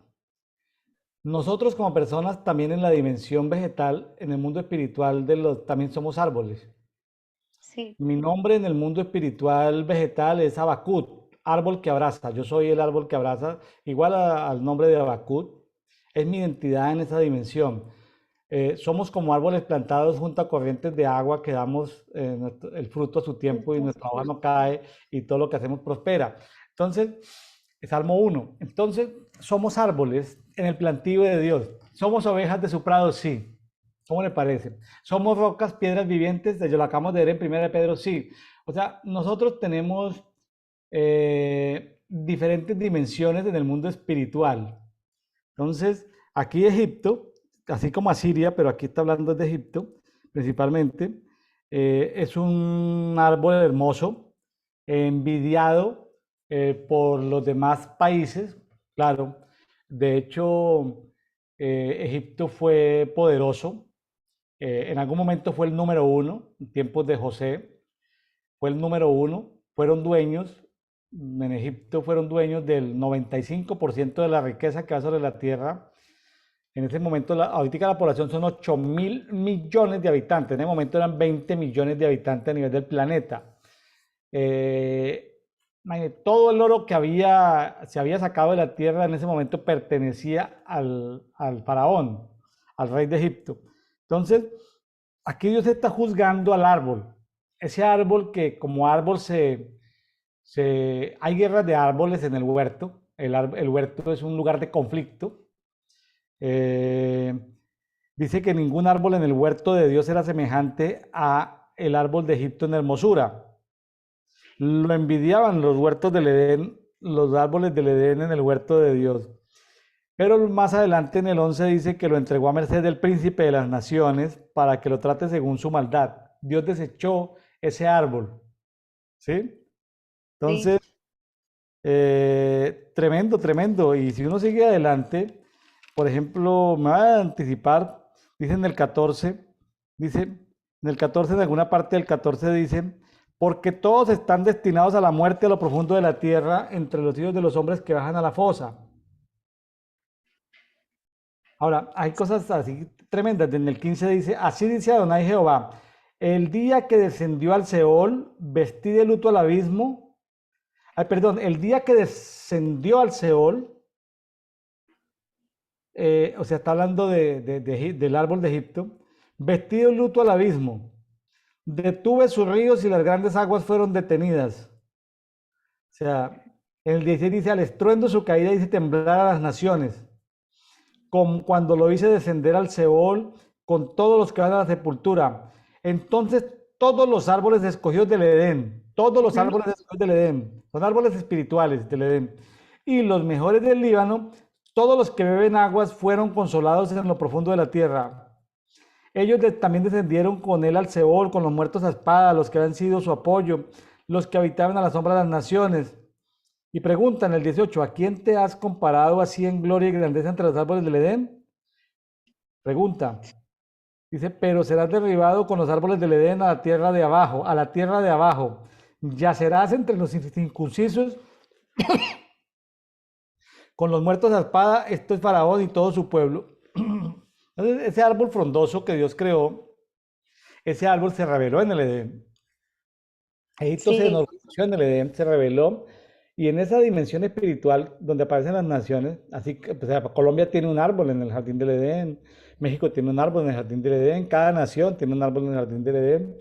Nosotros como personas también en la dimensión vegetal, en el mundo espiritual también somos árboles. sí, Mi nombre en el mundo espiritual vegetal es Abacut, árbol que abraza. Yo soy el árbol que abraza, igual al nombre de Abacut. Es mi identidad en esa dimensión. Somos como árboles plantados junto a corrientes de agua que damos el fruto a su tiempo y nuestra hoja no cae y todo lo que hacemos prospera. Entonces, Salmo 1. Entonces, somos árboles en el plantío de Dios. Somos ovejas de su prado, sí. ¿Cómo le parece? Somos rocas, piedras vivientes, de lo acabamos de ver en 1 de Pedro, sí. O sea, nosotros tenemos diferentes dimensiones en el mundo espiritual. Entonces, aquí Egipto, así como Asiria, pero aquí está hablando de Egipto principalmente, es un árbol hermoso, envidiado por los demás países, claro. De hecho, Egipto fue poderoso, en algún momento fue el número uno, en tiempos de José, fue el número uno, fueron dueños, en Egipto fueron dueños del 95% de la riqueza que hay sobre la tierra. En ese momento, ahorita la población son 8.000 millones de habitantes, en ese momento eran 20 millones de habitantes a nivel del planeta. Eh, Todo el oro que se había sacado de la tierra en ese momento pertenecía al faraón, al rey de Egipto. Entonces, aquí Dios está juzgando al árbol. Ese árbol que como árbol hay guerras de árboles en el huerto. El huerto es un lugar de conflicto. Eh, Dice que ningún árbol en el huerto de Dios era semejante a el árbol de Egipto en hermosura. Lo envidiaban los huertos del Edén, los árboles del Edén en el huerto de Dios. Pero más adelante en el 11 dice que lo entregó a merced del príncipe de las naciones para que lo trate según su maldad. Dios desechó ese árbol, ¿sí? sí. Entonces, tremendo, tremendo. Y si uno sigue adelante, por ejemplo, me voy a anticipar, dice en el 14, dice, en el 14, en alguna parte del 14 dice, porque todos están destinados a la muerte a lo profundo de la tierra entre los hijos de los hombres que bajan a la fosa. Ahora, hay cosas así tremendas. En el 15 dice, así dice Adonai Jehová, el día que descendió al Seol, vestí de luto al abismo. Ay, perdón, el día que descendió al Seol, o sea, está hablando del árbol de Egipto, vestí de luto al abismo. Detuve sus ríos y las grandes aguas fueron detenidas. O sea, en el 16 dice, al estruendo su caída hice temblar a las naciones, como cuando lo hice descender al Seol con todos los que van a la sepultura. Entonces todos los árboles escogidos del Edén, todos los Ujú. árboles escogidos del Edén, son árboles espirituales del Edén, y los mejores del Líbano, todos los que beben aguas fueron consolados en lo profundo de la tierra. Ellos también descendieron con él al Seol, con los muertos a espada, los que habían sido su apoyo, los que habitaban a la sombra de las naciones. Y preguntan el 18, ¿a quién te has comparado así en gloria y grandeza entre los árboles del Edén? Pregunta. Dice, pero serás derribado con los árboles del Edén a la tierra de abajo, a la tierra de abajo. Yacerás entre los incircuncisos con los muertos a espada. Esto es Faraón y todo su pueblo. Entonces, ese árbol frondoso que Dios creó, ese árbol se reveló en el Edén. Egipto se Sí, enorgulleció en el Edén, se reveló, y en esa dimensión espiritual donde aparecen las naciones, así que pues, Colombia tiene un árbol en el jardín del Edén, México tiene un árbol en el jardín del Edén, cada nación tiene un árbol en el jardín del Edén.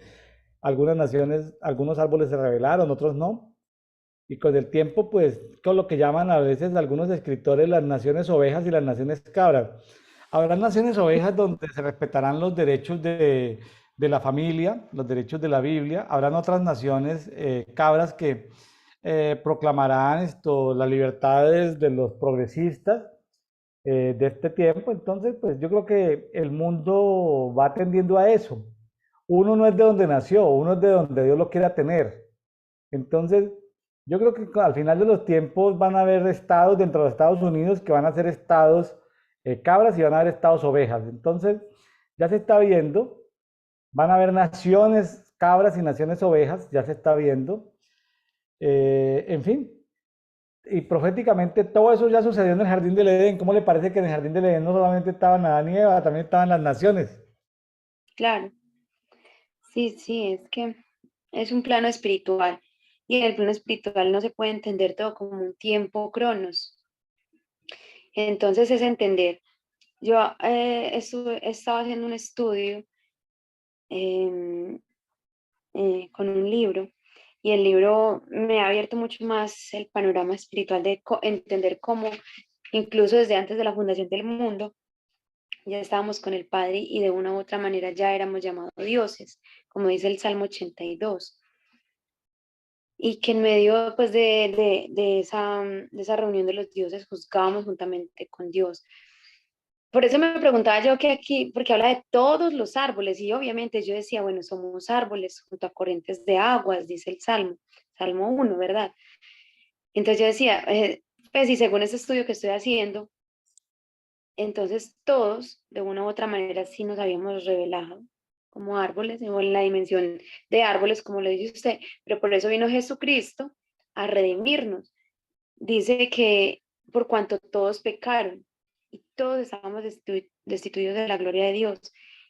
Algunas naciones, algunos árboles se revelaron, otros no. Y con el tiempo, pues, con lo que llaman a veces algunos escritores las naciones ovejas y las naciones cabras. Habrá naciones ovejas donde se respetarán los derechos de la familia, los derechos de la Biblia. Habrán otras naciones cabras que proclamarán las libertades de los progresistas de este tiempo. Entonces, pues yo creo que el mundo va tendiendo a eso. Uno no es de donde nació, uno es de donde Dios lo quiera tener. Entonces, yo creo que al final de los tiempos van a haber estados dentro de los Estados Unidos que van a ser estados cabras y van a haber estados ovejas. Entonces, ya se está viendo, van a haber naciones cabras y naciones ovejas, ya se está viendo. En fin, y proféticamente todo eso ya sucedió en el Jardín del Edén. ¿Cómo le parece que en el Jardín del Edén no solamente estaban Adán y Eva, también estaban las naciones? Claro, sí, sí, es que es un plano espiritual y en el plano espiritual no se puede entender todo como un tiempo cronos. Entonces es entender. Yo he estado haciendo un estudio em, con un libro y el libro me ha abierto mucho más el panorama espiritual de entender cómo, incluso desde antes de la fundación del mundo, ya estábamos con el Padre y de una u otra manera ya éramos llamados dioses, como dice el Salmo 82. Y que en medio pues, de esa reunión de los dioses juzgábamos juntamente con Dios. Por eso me preguntaba yo que aquí, porque habla de todos los árboles, y obviamente yo decía, bueno, somos árboles junto a corrientes de aguas, dice el Salmo, Salmo 1, ¿verdad? Entonces yo decía, pues y según ese estudio que estoy haciendo, entonces todos, de una u otra manera, sí nos habíamos revelado como árboles, o en la dimensión de árboles, como lo dice usted, pero por eso vino Jesucristo a redimirnos. Dice que por cuanto todos pecaron y todos estábamos destituidos de la gloria de Dios,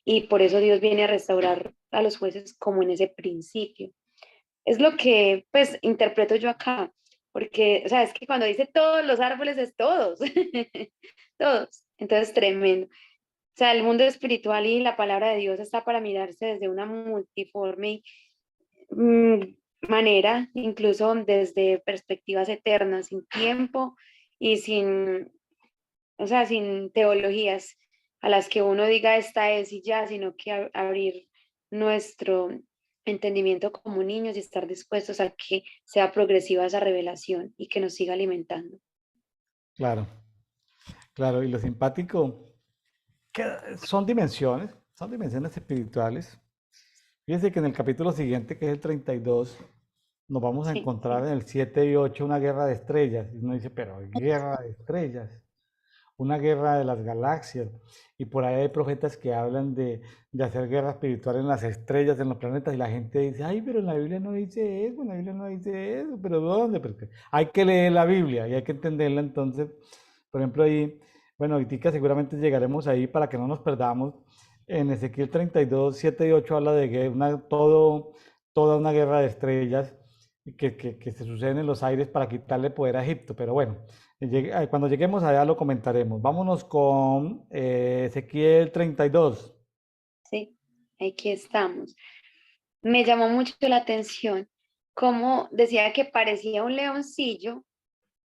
y por eso Dios viene a restaurar a los jueces como en ese principio. Es lo que pues interpreto yo acá, porque, o sea, es que cuando dice todos los árboles es todos, todos, entonces tremendo. O sea, el mundo espiritual y la palabra de Dios está para mirarse desde una multiforme mm, manera, incluso desde perspectivas eternas, sin tiempo y sin, o sea, sin teologías a las que uno diga esta es y ya, sino que abrir nuestro entendimiento como niños y estar dispuestos a que sea progresiva esa revelación y que nos siga alimentando. Claro, claro. Y lo simpático, que son dimensiones espirituales. Fíjense que en el capítulo siguiente, que es el 32, nos vamos a Sí, encontrar en el 7 y 8 una guerra de estrellas. Y uno dice, pero guerra de estrellas, una guerra de las galaxias. Y por ahí hay profetas que hablan de hacer guerra espiritual en las estrellas, en los planetas. Y la gente dice, ay, pero en la Biblia no dice eso, en la Biblia no dice eso. ¿Pero dónde? Porque hay que leer la Biblia y hay que entenderla. Entonces, por ejemplo, ahí, bueno, ahorita seguramente llegaremos ahí para que no nos perdamos. En Ezequiel 32 7 y 8 habla de que toda una guerra de estrellas que se suceden en los aires para quitarle poder a Egipto. Pero bueno, cuando lleguemos allá lo comentaremos. Vámonos con Ezequiel 32. sí, aquí estamos. Me llamó mucho la atención cómo decía que parecía un leoncillo,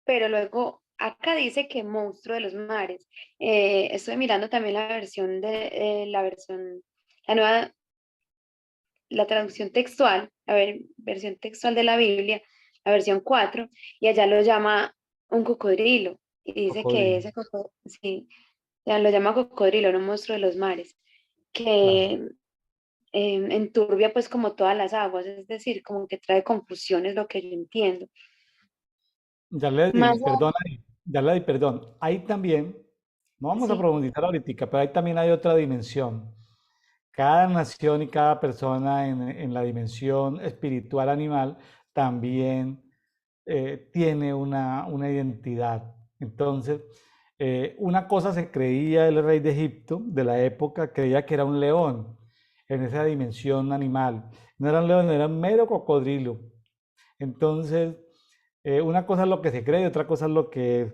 pero luego acá dice que monstruo de los mares. Estoy mirando también la versión la nueva, la traducción textual, a ver, versión textual de la Biblia, la versión 4 y allá lo llama un cocodrilo. Y dice que Cocodrilo. ese cocodrilo, sí, ya lo llama cocodrilo, no monstruo de los mares, que Claro. enturbia pues como todas las aguas, es decir, como que trae confusión, es lo que yo entiendo. Ya le di, Más, perdón, ya le di, perdón. Ahí también, no vamos a sí, profundizar ahorita, pero ahí también hay otra dimensión. Cada nación y cada persona en la dimensión espiritual animal también tiene una identidad. Entonces, una cosa se creía el rey de Egipto de la época, creía que era un león en esa dimensión animal. No era un león, era un mero cocodrilo. Entonces, una cosa es lo que se cree y otra cosa es lo que es.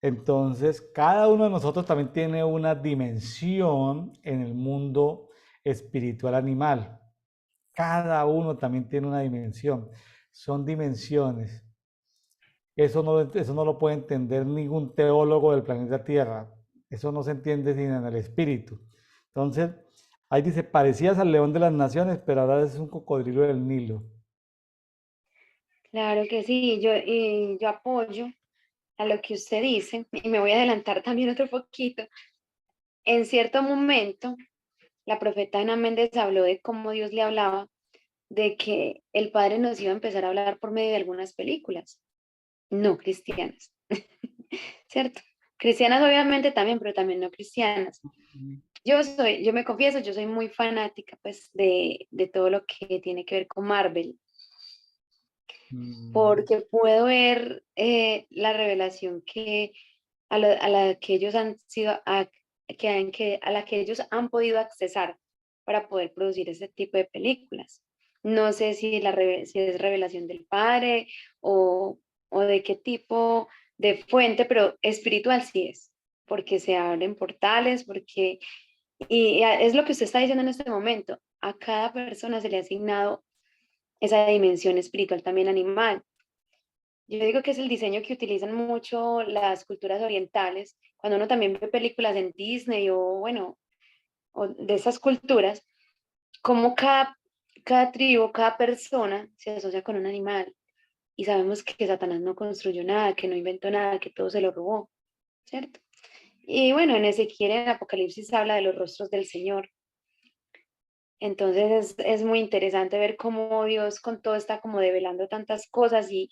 Entonces, cada uno de nosotros también tiene una dimensión en el mundo espiritual animal. Cada uno también tiene una dimensión. Son dimensiones. Eso no lo puede entender ningún teólogo del planeta Tierra. Eso no se entiende sin en el espíritu. Entonces, ahí dice, parecías al león de las naciones, pero ahora es un cocodrilo del Nilo. claro que sí, yo apoyo a lo que usted dice y me voy a adelantar también otro poquito. En cierto momento, la profeta Ana Méndez habló de cómo Dios le hablaba, de que el Padre nos iba a empezar a hablar por medio de algunas películas no cristianas, ¿cierto? Cristianas obviamente también, pero también no cristianas. Mm, Yo me confieso, yo soy muy fanática pues de todo lo que tiene que ver con Marvel, mm, porque puedo ver la revelación que a la que ellos han sido, a la que ellos han podido accesar para poder producir ese tipo de películas. No sé si, si es revelación del Padre o, o de qué tipo de fuente, pero espiritual sí es, porque se abren portales, porque, es lo que usted está diciendo en este momento, a cada persona se le ha asignado esa dimensión espiritual también animal. Yo digo que es el diseño que utilizan mucho las culturas orientales, cuando uno también ve películas en Disney o bueno, o de esas culturas, como cada tribu, cada persona se asocia con un animal. Y sabemos que Satanás no construyó nada, que no inventó nada, que todo se lo robó, ¿cierto? Y bueno, en Ezequiel, en Apocalipsis, habla de los rostros del Señor. Entonces es muy interesante ver cómo Dios con todo está como develando tantas cosas y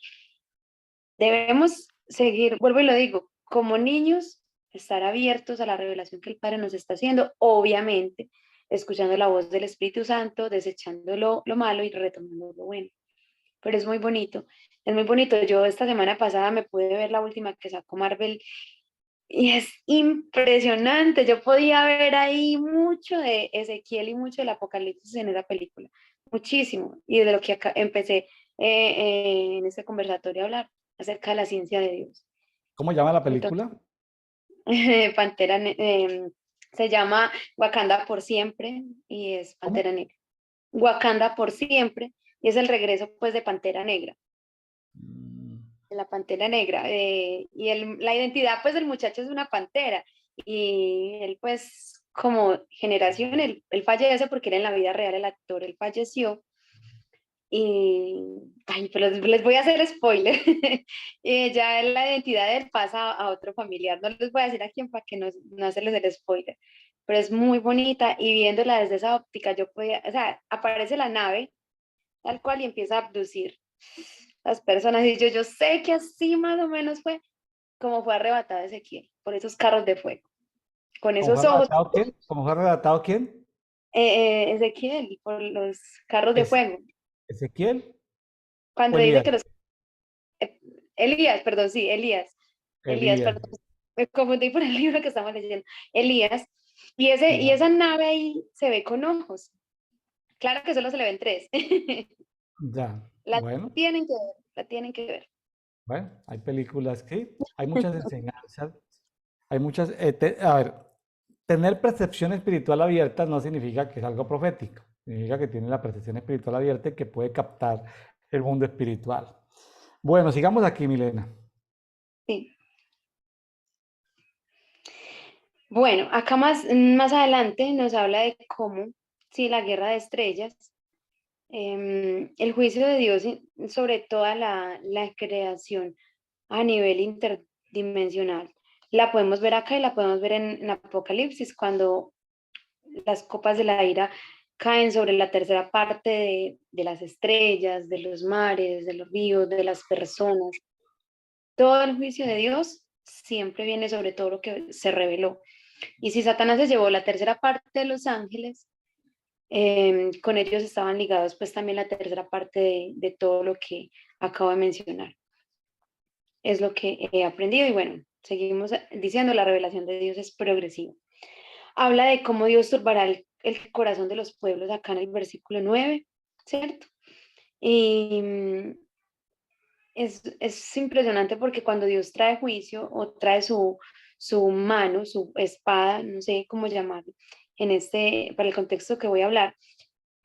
debemos seguir, vuelvo y lo digo, como niños, estar abiertos a la revelación que el Padre nos está haciendo, obviamente, escuchando la voz del Espíritu Santo, desechando lo malo y retomando lo bueno. Pero es muy bonito, es muy bonito. Yo esta semana pasada me pude ver la última que sacó Marvel y es impresionante. Yo podía ver ahí mucho de Ezequiel y mucho del Apocalipsis en esa película, muchísimo. Y de lo que acá empecé en este conversatorio a hablar acerca de la ciencia de Dios. ¿Cómo llama la Entonces, película? Pantera se llama Wakanda por siempre y es ¿Cómo? Pantera Negra. Wakanda por siempre y es el regreso pues de Pantera Negra. Mm, La pantera negra. Y la identidad pues del muchacho es una pantera. Y él pues como generación, él fallece porque era en la vida real el actor, él falleció. Y, ay, pero les voy a hacer spoiler. Ya la identidad de él pasa a otro familiar. No les voy a decir a quién para que no hacerles el spoiler. Pero es muy bonita y viéndola desde esa óptica, yo podía, o sea, aparece la nave tal cual y empieza a abducir las personas. Y yo sé que así más o menos fue como fue arrebatado Ezequiel, por esos carros de fuego, con ¿Cómo fue esos ojos, redactado quién? ¿Cómo fue redactado quién? Ezequiel, por los carros de ¿Es fuego. Ezequiel o Cuando dice Elías? que los... eh, Elías, perdón, sí, Elías, Elías. perdón, me confundí por el libro que estamos leyendo. Elías, y Ya, esa nave ahí se ve con ojos. Claro que solo se le ven tres. ya. La Bueno, tienen que ver, la tienen que ver. bueno, hay películas que hay muchas enseñanzas, hay muchas, a ver, tener percepción espiritual abierta no significa que es algo profético, significa que tiene la percepción espiritual abierta y que puede captar el mundo espiritual. Bueno, sigamos aquí, Milena. Sí. Bueno, acá más adelante nos habla de cómo, sí, la guerra de estrellas, el juicio de Dios sobre toda la creación a nivel interdimensional. La podemos ver acá y la podemos ver en Apocalipsis, cuando las copas de la ira caen sobre la tercera parte de las estrellas, de los mares, de los ríos, de las personas. Todo el juicio de Dios siempre viene sobre todo lo que se reveló. Y si Satanás se llevó la tercera parte de los ángeles, con ellos estaban ligados pues también la tercera parte de todo lo que acabo de mencionar. Es lo que he aprendido y bueno, seguimos diciendo, la revelación de Dios es progresiva. Habla de cómo Dios turbará el corazón de los pueblos acá en el versículo 9, ¿cierto? Y es impresionante porque cuando Dios trae juicio o trae su mano, su espada, no sé cómo llamarlo, para el contexto que voy a hablar,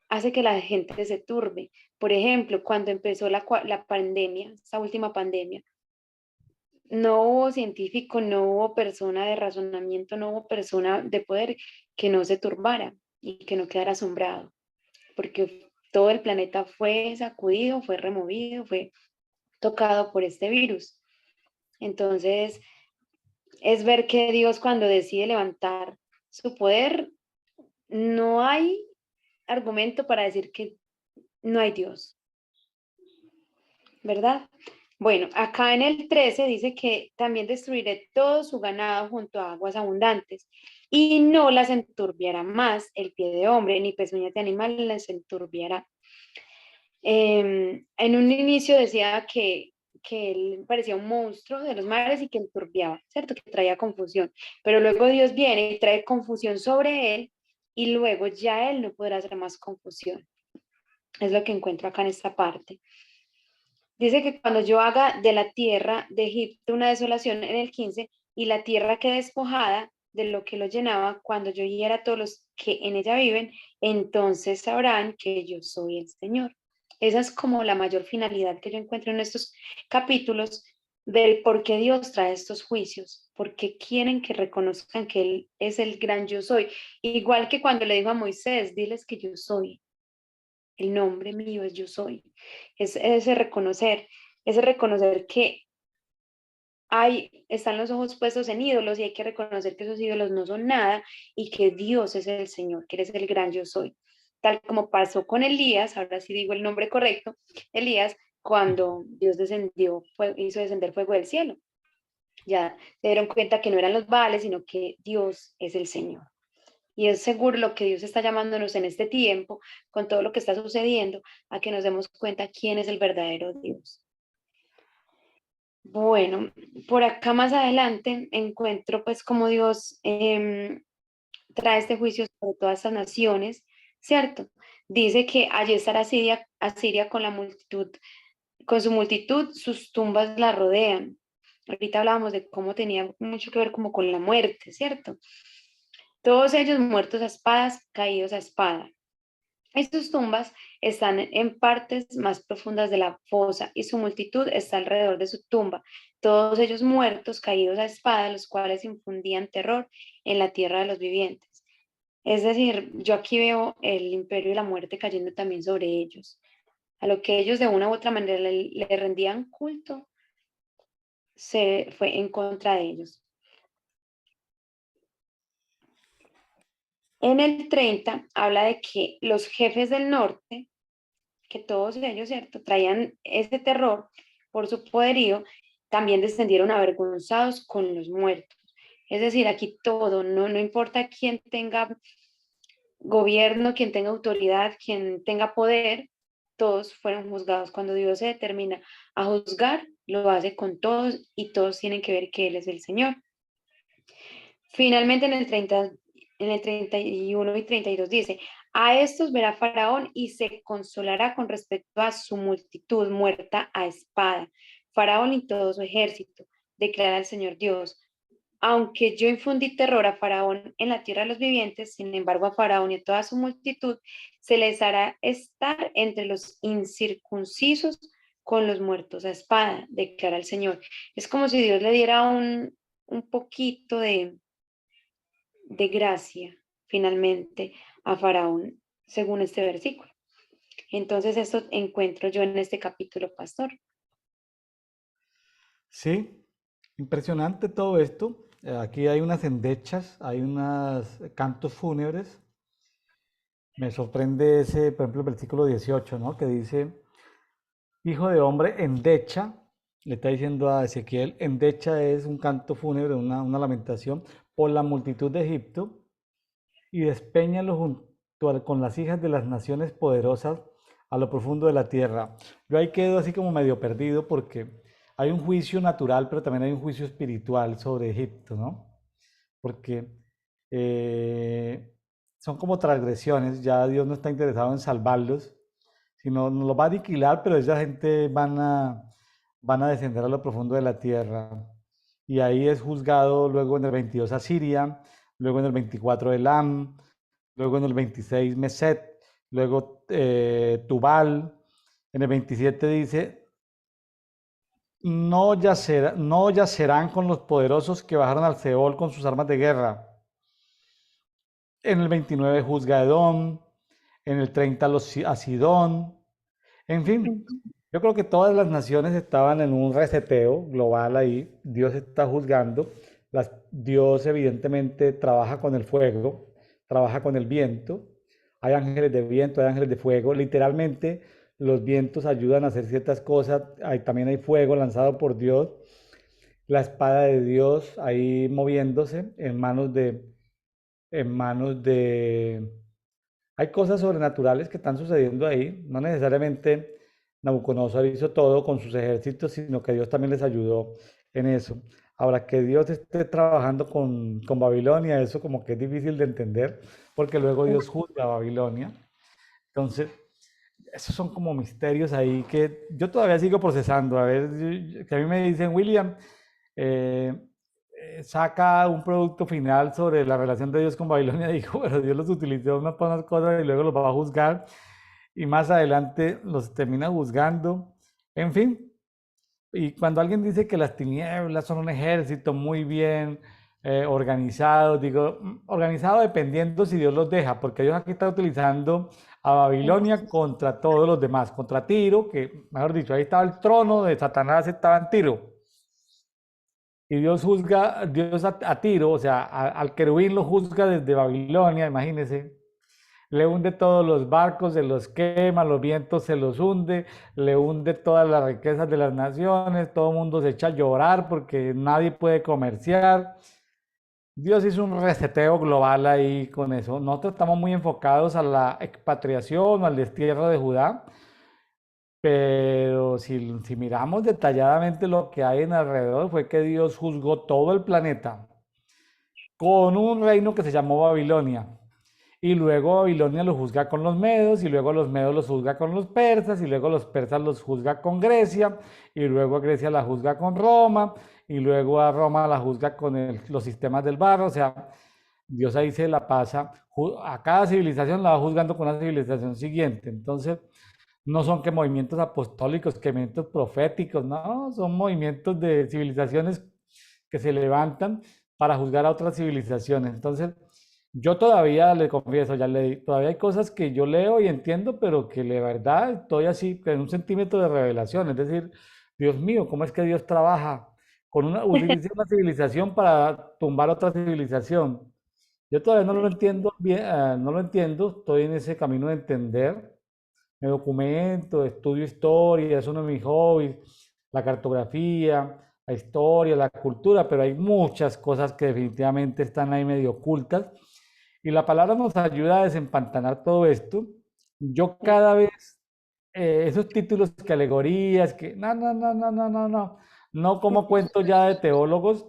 hace que la gente se turbe. Por ejemplo, cuando empezó la pandemia, esta última pandemia, no hubo científico, no hubo persona de razonamiento, no hubo persona de poder que no se turbara y que no quedara asombrado, porque todo el planeta fue sacudido, fue removido, fue tocado por este virus. Entonces, es ver que Dios cuando decide levantar su poder, no hay argumento para decir que no hay Dios, ¿verdad? Bueno, acá en el 13 dice que también destruiré todo su ganado junto a aguas abundantes y no las enturbiará más el pie de hombre, ni pezuñas de animal las enturbiará. En un inicio decía que él parecía un monstruo de los mares y que enturbiaba, ¿cierto? Que traía confusión. Pero luego Dios viene y trae confusión sobre él y luego ya él no podrá hacer más confusión. Es lo que encuentro acá en esta parte. Dice que cuando yo haga de la tierra de Egipto una desolación en el 15 y la tierra quede despojada de lo que lo llenaba, cuando yo hiera a todos los que en ella viven, entonces sabrán que yo soy el Señor. Esa es como la mayor finalidad que yo encuentro en estos capítulos del por qué Dios trae estos juicios, porque quieren que reconozcan que Él es el gran yo soy. Igual que cuando le dijo a Moisés, diles que yo soy, el nombre mío es yo soy. Es ese reconocer que están los ojos puestos en ídolos y hay que reconocer que esos ídolos no son nada y que Dios es el Señor, que eres el gran yo soy. Tal como pasó con Elías, ahora sí digo el nombre correcto, Elías, cuando Dios descendió, hizo descender fuego del cielo. Ya se dieron cuenta que no eran los Baales, sino que Dios es el Señor. Y es seguro lo que Dios está llamándonos en este tiempo, con todo lo que está sucediendo, a que nos demos cuenta quién es el verdadero Dios. Bueno, por acá más adelante encuentro pues cómo Dios trae este juicio sobre todas estas naciones, ¿cierto? Dice que allí estará Asiria con la multitud, con su multitud, sus tumbas la rodean. Ahorita hablábamos de cómo tenía mucho que ver como con la muerte, ¿cierto? Todos ellos muertos a espadas, caídos a espada. Estas tumbas están en partes más profundas de la fosa y su multitud está alrededor de su tumba, todos ellos muertos, caídos a espada, los cuales infundían terror en la tierra de los vivientes. Es decir, yo aquí veo el imperio de la muerte cayendo también sobre ellos. A lo que ellos de una u otra manera le rendían culto, se fue en contra de ellos. En el 30 habla de que los jefes del norte, que todos ellos, ¿cierto?, traían ese terror por su poderío, también descendieron avergonzados con los muertos. Es decir, aquí todo, no importa quién tenga gobierno, quién tenga autoridad, quién tenga poder, todos fueron juzgados. Cuando Dios se determina a juzgar, lo hace con todos y todos tienen que ver que Él es el Señor. Finalmente en el 31 y 32 dice, a estos verá Faraón y se consolará con respecto a su multitud muerta a espada. Faraón y todo su ejército, declara el Señor Dios. Aunque yo infundí terror a Faraón en la tierra de los vivientes, sin embargo a Faraón y a toda su multitud se les hará estar entre los incircuncisos con los muertos a espada, declara el Señor. Es como si Dios le diera un poquito de gracia finalmente a Faraón, según este versículo. Entonces, esto encuentro yo en este capítulo, pastor. Sí, impresionante todo esto. Aquí hay unas endechas, hay unos cantos fúnebres. Me sorprende ese, por ejemplo, el versículo 18, ¿no? Que dice, hijo de hombre, endecha, le está diciendo a Ezequiel, endecha es un canto fúnebre, una lamentación por la multitud de Egipto y despeñalo con las hijas de las naciones poderosas a lo profundo de la tierra. Yo ahí quedo así como medio perdido porque hay un juicio natural, pero también hay un juicio espiritual sobre Egipto, ¿no? Porque eh, son como transgresiones, ya Dios no está interesado en salvarlos, sino nos los va a aniquilar, pero esa gente van a descender a lo profundo de la tierra. Y ahí es juzgado luego en el 22 Asiria, luego en el 24 Elam, luego en el 26 Meset, luego Tubal, en el 27 dice, no yacerán con los poderosos que bajaron al Seol con sus armas de guerra. En el 29 juzga a Edom, en el 30 a Sidón, en fin, yo creo que todas las naciones estaban en un reseteo global ahí. Dios está juzgando. Dios evidentemente trabaja con el fuego, trabaja con el viento. Hay ángeles de viento, hay ángeles de fuego. Literalmente los vientos ayudan a hacer ciertas cosas, también hay fuego lanzado por Dios, la espada de Dios ahí moviéndose en manos de. Hay cosas sobrenaturales que están sucediendo ahí. No necesariamente Nabucodonosor hizo todo con sus ejércitos, sino que Dios también les ayudó en eso. Ahora, que Dios esté trabajando con Babilonia, eso como que es difícil de entender, porque luego Dios juzga a Babilonia. Entonces, esos son como misterios ahí que yo todavía sigo procesando. A ver, que a mí me dicen, William, eh, saca un producto final sobre la relación de Dios con Babilonia. Dijo, pero Dios los utilizó para unas cosas y luego los va a juzgar. Y más adelante los termina juzgando. En fin, y cuando alguien dice que las tinieblas son un ejército muy bien organizado, digo, organizado dependiendo si Dios los deja, porque Dios aquí está utilizando a Babilonia contra todos los demás, contra Tiro, que mejor dicho, ahí estaba el trono de Satanás, estaba en Tiro. Y Dios juzga, Dios a Tiro, o sea, al querubín lo juzga desde Babilonia, imagínense. Le hunde todos los barcos, se los quema, los vientos se los hunde, le hunde todas las riquezas de las naciones, todo el mundo se echa a llorar porque nadie puede comerciar. Dios hizo un reseteo global ahí con eso. Nosotros estamos muy enfocados a la expatriación o al destierro de Judá, pero si miramos detalladamente lo que hay en alrededor, fue que Dios juzgó todo el planeta con un reino que se llamó Babilonia. Y luego Babilonia lo juzga con los medos, y luego los medos los juzga con los persas, y luego los persas los juzga con Grecia, y luego a Grecia la juzga con Roma, y luego a Roma la juzga con los sistemas del barro. O sea, Dios ahí se la pasa, a cada civilización la va juzgando con la civilización siguiente. Entonces, no son que movimientos apostólicos, que movimientos proféticos, no, son movimientos de civilizaciones que se levantan para juzgar a otras civilizaciones. Entonces, yo todavía le confieso, todavía hay cosas que yo leo y entiendo, pero que de verdad estoy así, en un centímetro de revelación. Es decir, Dios mío, ¿cómo es que Dios trabaja utiliza una civilización para tumbar otra civilización? Yo todavía no lo entiendo bien, no lo entiendo, estoy en ese camino de entender. Me documento, estudio historia, es uno de mis hobbies, la cartografía, la historia, la cultura, pero hay muchas cosas que definitivamente están ahí medio ocultas. Y la palabra nos ayuda a desempantanar todo esto. Yo cada vez, esos títulos que alegorías, que no, no, no, no, no, no, no, no como cuento ya de teólogos,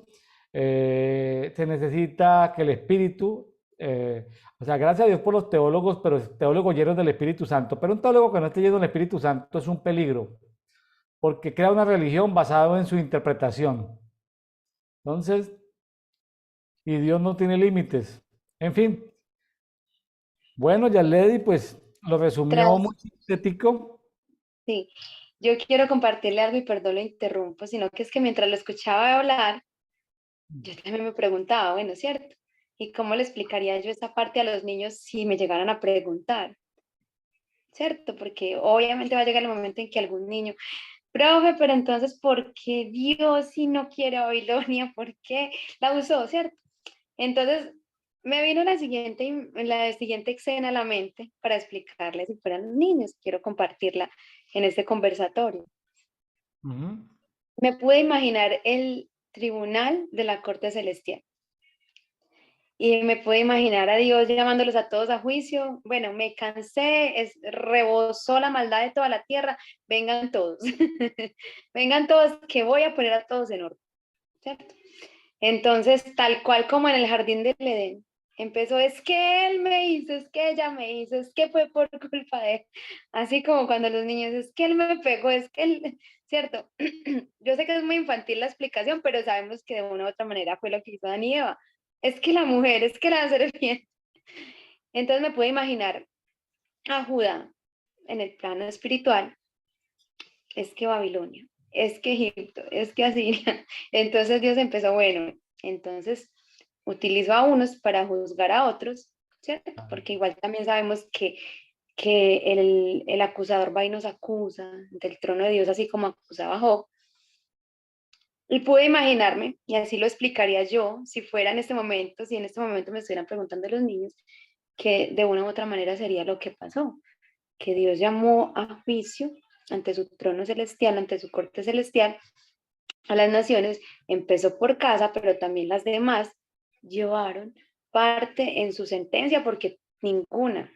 se necesita que el espíritu, o sea, gracias a Dios por los teólogos, pero teólogos llenos del Espíritu Santo. Pero un teólogo que no esté lleno del Espíritu Santo es un peligro, porque crea una religión basada en su interpretación. Entonces, y Dios no tiene límites. En fin, bueno, ya Lady, pues lo resumió muy Tras, sintético. sí, yo quiero compartirle algo y perdón lo interrumpo, sino que es que mientras lo escuchaba hablar, yo también me preguntaba, bueno, ¿cierto? ¿Y cómo le explicaría yo esta parte a los niños si me llegaran a preguntar? ¿Cierto? Porque obviamente va a llegar el momento en que algún niño, profe, pero entonces, ¿por qué Dios si no quiere a Babilonia? ¿Por qué la usó? ¿Cierto? Entonces, me vino la siguiente escena a la mente para explicarles si fueran niños. Quiero compartirla en este conversatorio. Ujú. Me pude imaginar el tribunal de la corte celestial y me pude imaginar a Dios llamándolos a todos a juicio. Bueno, me cansé, rebosó la maldad de toda la tierra. Vengan todos, vengan todos, que voy a poner a todos en orden, ¿cierto? Entonces, tal cual como en el jardín del Edén, empezó, es que él me hizo, es que ella me hizo, es que fue por culpa de él. Así como cuando los niños, es que él me pegó, es que él, ¿cierto? Yo sé que es muy infantil la explicación, pero sabemos que de una u otra manera fue lo que hizo Adán y Eva. Es que la mujer, es que la serpiente. Entonces me puedo imaginar a Judá en el plano espiritual, es que Babilonia, es que Egipto, es que Asiria. Entonces Dios empezó, bueno, entonces utilizó a unos para juzgar a otros, ¿cierto? Porque igual también sabemos que el acusador va y nos acusa del trono de Dios, así como acusaba a Job. Y pude imaginarme, y así lo explicaría yo, si fuera en este momento, si en este momento me estuvieran preguntando los niños, que de una u otra manera sería lo que pasó. que Dios llamó a juicio ante su trono celestial, ante su corte celestial, a las naciones, empezó por casa, pero también las demás llevaron parte en su sentencia porque ninguna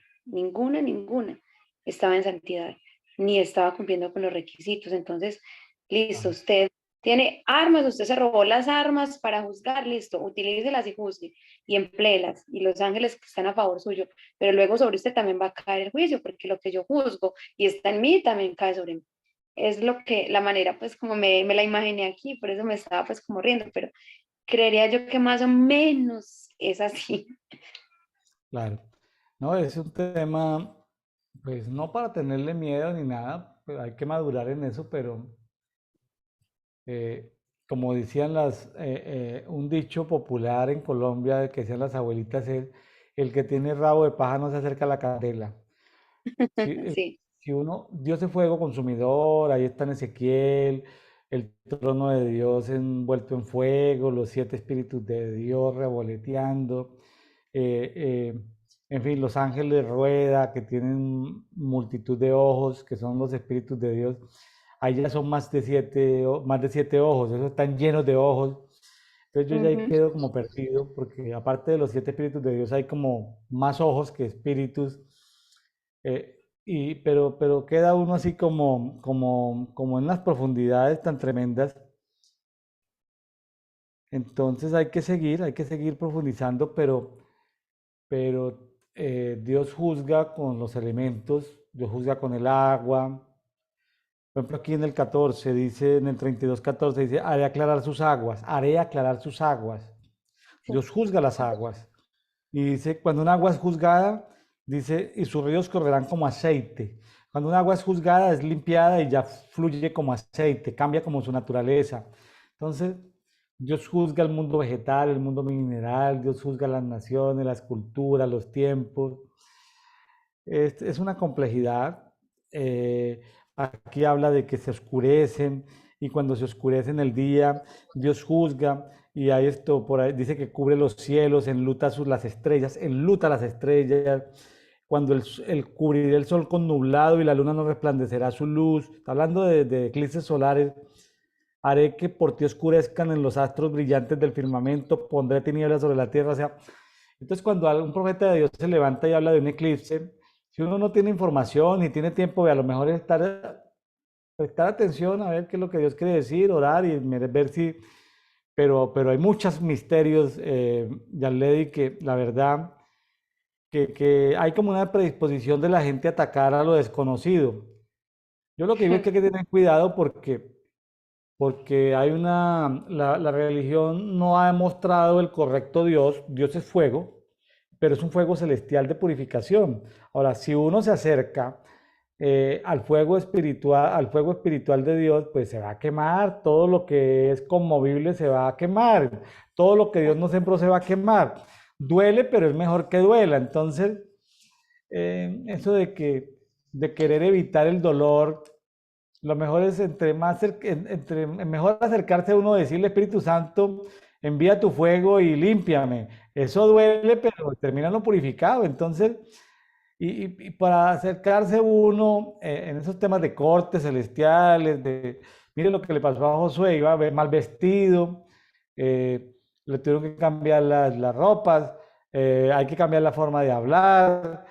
estaba en santidad, ni estaba cumpliendo con los requisitos. Entonces, listo, usted tiene armas, usted se robó las armas para juzgar, listo, utilícelas y juzgue y empléelas, y los ángeles que están a favor suyo, pero luego sobre usted también va a caer el juicio, porque lo que yo juzgo y está en mí también cae sobre mí. Es lo que, la manera pues como me la imaginé aquí, por eso me estaba pues como riendo, pero creería yo que más o menos es así. Claro. No, es un tema, pues no para tenerle miedo ni nada, pues hay que madurar en eso, pero eh, como decían un dicho popular en Colombia que decían las abuelitas es, el que tiene rabo de paja no se acerca a la candela. Si, Sí. si uno, Dios es fuego consumidor, ahí está en Ezequiel, el trono de Dios envuelto en fuego, los siete espíritus de Dios revoloteando, eh, eh, en fin, los ángeles rueda que tienen multitud de ojos, que son los espíritus de Dios. Ahí ya son más de siete ojos, esos están llenos de ojos. Entonces yo ya ahí Ujú. quedo como perdido, porque aparte de los siete espíritus de Dios hay como más ojos que espíritus. Pero queda uno así como en las profundidades tan tremendas. Entonces hay que seguir profundizando, pero Dios juzga con los elementos, Dios juzga con el agua. Por ejemplo, aquí en el 14 dice, en el 32:14 dice, haré aclarar sus aguas. Sí. Dios juzga las aguas. Y dice, cuando un agua es juzgada, dice, y sus ríos correrán como aceite. Cuando un agua es juzgada, es limpiada y ya fluye como aceite, cambia como su naturaleza. Entonces, Dios juzga el mundo vegetal, el mundo mineral, Dios juzga las naciones, las culturas, los tiempos. Es una complejidad. Aquí habla de que se oscurecen y cuando se oscurece en el día, Dios juzga y hay esto por ahí, dice que cubre los cielos, las estrellas, enluta las estrellas. Cuando cubrirá el sol con nublado y la luna no resplandecerá su luz. Está hablando de eclipses solares. Haré que por ti oscurezcan en los astros brillantes del firmamento, pondré tinieblas sobre la tierra. O sea, entonces cuando un profeta de Dios se levanta y habla de un eclipse, si uno no tiene información y tiene tiempo, a lo mejor es prestar atención a ver qué es lo que Dios quiere decir, orar y ver si... Pero hay muchos misterios, Yarledi, que la verdad, que hay como una predisposición de la gente a atacar a lo desconocido. Yo lo que digo es que hay que tener cuidado porque la religión no ha demostrado el correcto Dios. Dios es fuego, pero es un fuego celestial de purificación. Ahora, si uno se acerca al fuego espiritual de Dios, pues se va a quemar, todo lo que es conmovible se va a quemar, todo lo que Dios no sembró se va a quemar. Duele, pero es mejor que duela. Entonces, eso de querer evitar el dolor, lo mejor es mejor acercarse a uno, decirle Espíritu Santo, envía tu fuego y límpiame. Eso duele, pero termina lo purificado. Entonces, y para acercarse uno en esos temas de cortes celestiales, mire lo que le pasó a Josué, iba a ver mal vestido, le tuvieron que cambiar las ropas, hay que cambiar la forma de hablar,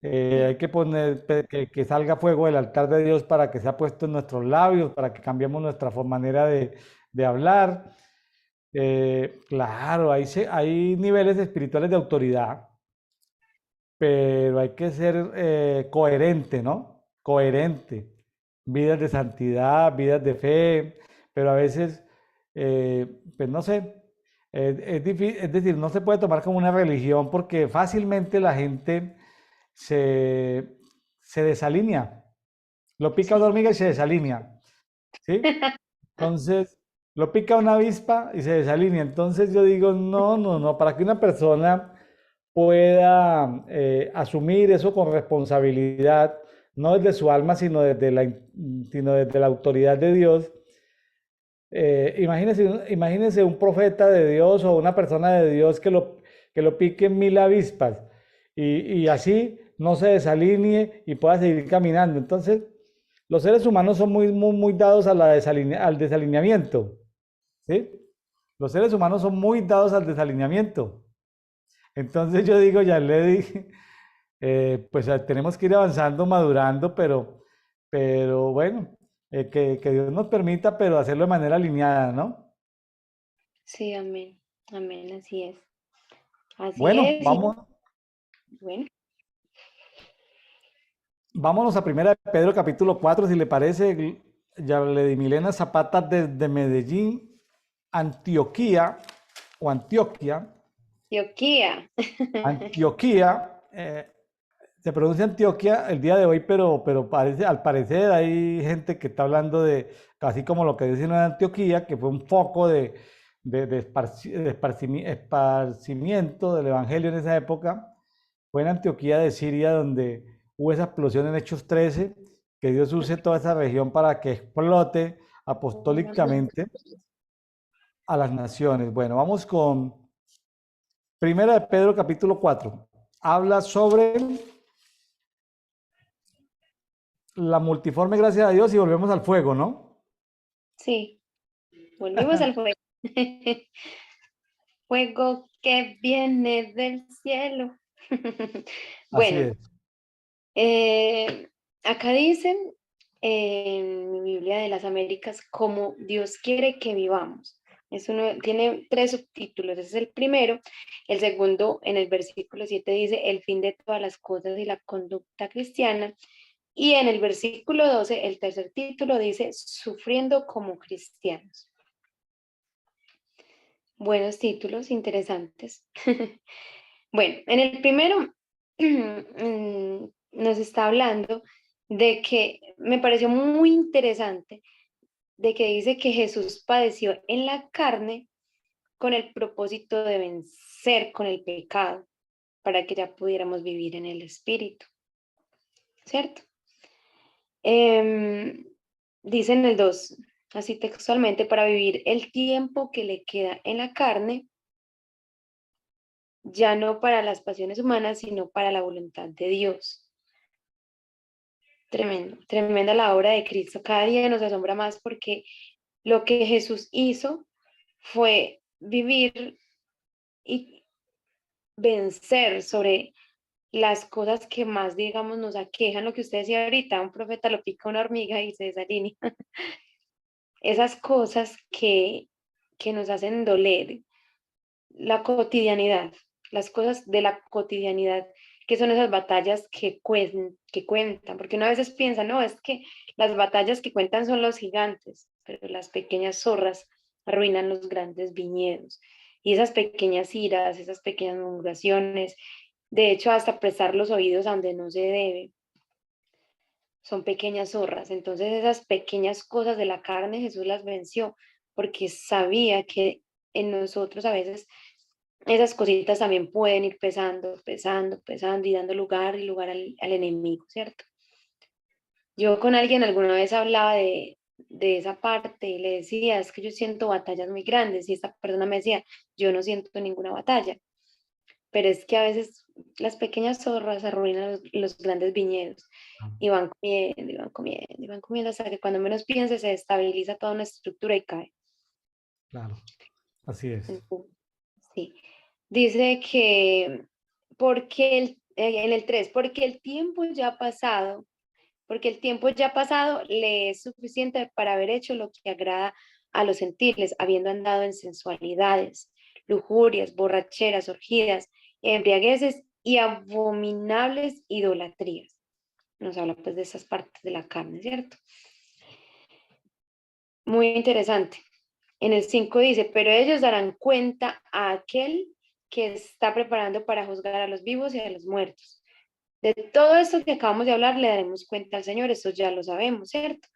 hay que poner que salga fuego del altar de Dios para que sea puesto en nuestros labios, para que cambiemos nuestra manera de hablar. Claro, hay niveles espirituales de autoridad, pero hay que ser coherente, ¿no? Coherente. Vidas de santidad, vidas de fe, pero a veces, pues no sé, es decir, no se puede tomar como una religión porque fácilmente la gente se, se desalinea. Lo pica una Sí. hormiga y se desalinea, ¿sí? Entonces, lo pica una avispa y se desalinea. Entonces yo digo, no, no, no, para que una persona pueda asumir eso con responsabilidad, no desde su alma, sino desde la autoridad de Dios. Imagínese un profeta de Dios o una persona de Dios que lo piquen mil avispas y así no se desalinee y pueda seguir caminando. Entonces, los seres humanos son muy dados a al desalineamiento, ¿sí? Los seres humanos son muy dados al desalineamiento. Entonces yo digo, ya le dije, pues tenemos que ir avanzando, madurando, pero bueno, que Dios nos permita, pero hacerlo de manera alineada, ¿no? Sí, amén. Amén, así es. Así Bueno, es. Y bueno, vámonos a Primera de Pedro capítulo 4 si le parece. Ya le di Milena Zapata desde Medellín, Antioquía, o Antioquia, Antioquía. Antioquía, se pronuncia Antioquia el día de hoy, pero parece, al parecer hay gente que está hablando de, así como lo que dicen en Antioquía, que fue un foco de esparcimiento del Evangelio en esa época. Fue en Antioquía de Siria donde hubo esa explosión en Hechos 13, que Dios use toda esa región para que explote apostólicamente a las naciones. Bueno, vamos con Primera de Pedro capítulo 4. Habla sobre la multiforme gracia de Dios y volvemos al fuego, ¿no? Sí, volvimos al fuego. Fuego que viene del cielo. Así Bueno, es. acá dicen en mi Biblia de las Américas cómo Dios quiere que vivamos. Tiene tres subtítulos. Ese es el primero. El segundo, en el versículo 7, dice el fin de todas las cosas y la conducta cristiana. Y en el versículo 12, el tercer título dice sufriendo como cristianos. Buenos títulos, interesantes. Bueno, en el primero nos está hablando de que me pareció muy interesante, de que dice que Jesús padeció en la carne con el propósito de vencer con el pecado, para que ya pudiéramos vivir en el espíritu, ¿cierto? Dice en el 2, así textualmente, para vivir el tiempo que le queda en la carne, ya no para las pasiones humanas, sino para la voluntad de Dios. Tremendo, tremenda la obra de Cristo. Cada día nos asombra más porque lo que Jesús hizo fue vivir y vencer sobre las cosas que más, digamos, nos aquejan, lo que usted decía ahorita, un profeta lo pica una hormiga y se desalinea. Esas cosas que nos hacen doler, la cotidianidad, las cosas de la cotidianidad, que son esas batallas que cuentan, porque uno a veces piensa, no, es que las batallas que cuentan son los gigantes, pero las pequeñas zorras arruinan los grandes viñedos. Y esas pequeñas iras, esas pequeñas murmuraciones, de hecho, hasta prestar los oídos a donde no se debe, son pequeñas zorras. Entonces, esas pequeñas cosas de la carne Jesús las venció, porque sabía que en nosotros a veces esas cositas también pueden ir pesando, pesando, pesando y dando lugar y lugar al enemigo, ¿cierto? Yo con alguien alguna vez hablaba de esa parte y le decía, es que yo siento batallas muy grandes y esta persona me decía, yo no siento ninguna batalla, pero es que a veces las pequeñas zorras arruinan los grandes viñedos y van comiendo y van comiendo y van comiendo hasta que cuando menos piense se estabiliza toda una estructura y cae. Claro, así es. Entonces, sí. Dice que en el 3 porque el tiempo ya ha pasado, porque el tiempo ya pasado le es suficiente para haber hecho lo que agrada a los gentiles, habiendo andado en sensualidades, lujurias, borracheras, orgías, embriagueces y abominables idolatrías. Nos habla pues de esas partes de la carne, ¿cierto? Muy interesante. En el 5 dice, pero ellos darán cuenta a aquel que está preparando para juzgar a los vivos y a los muertos. De todo esto que acabamos de hablar, le daremos cuenta al Señor, eso ya lo sabemos, ¿cierto?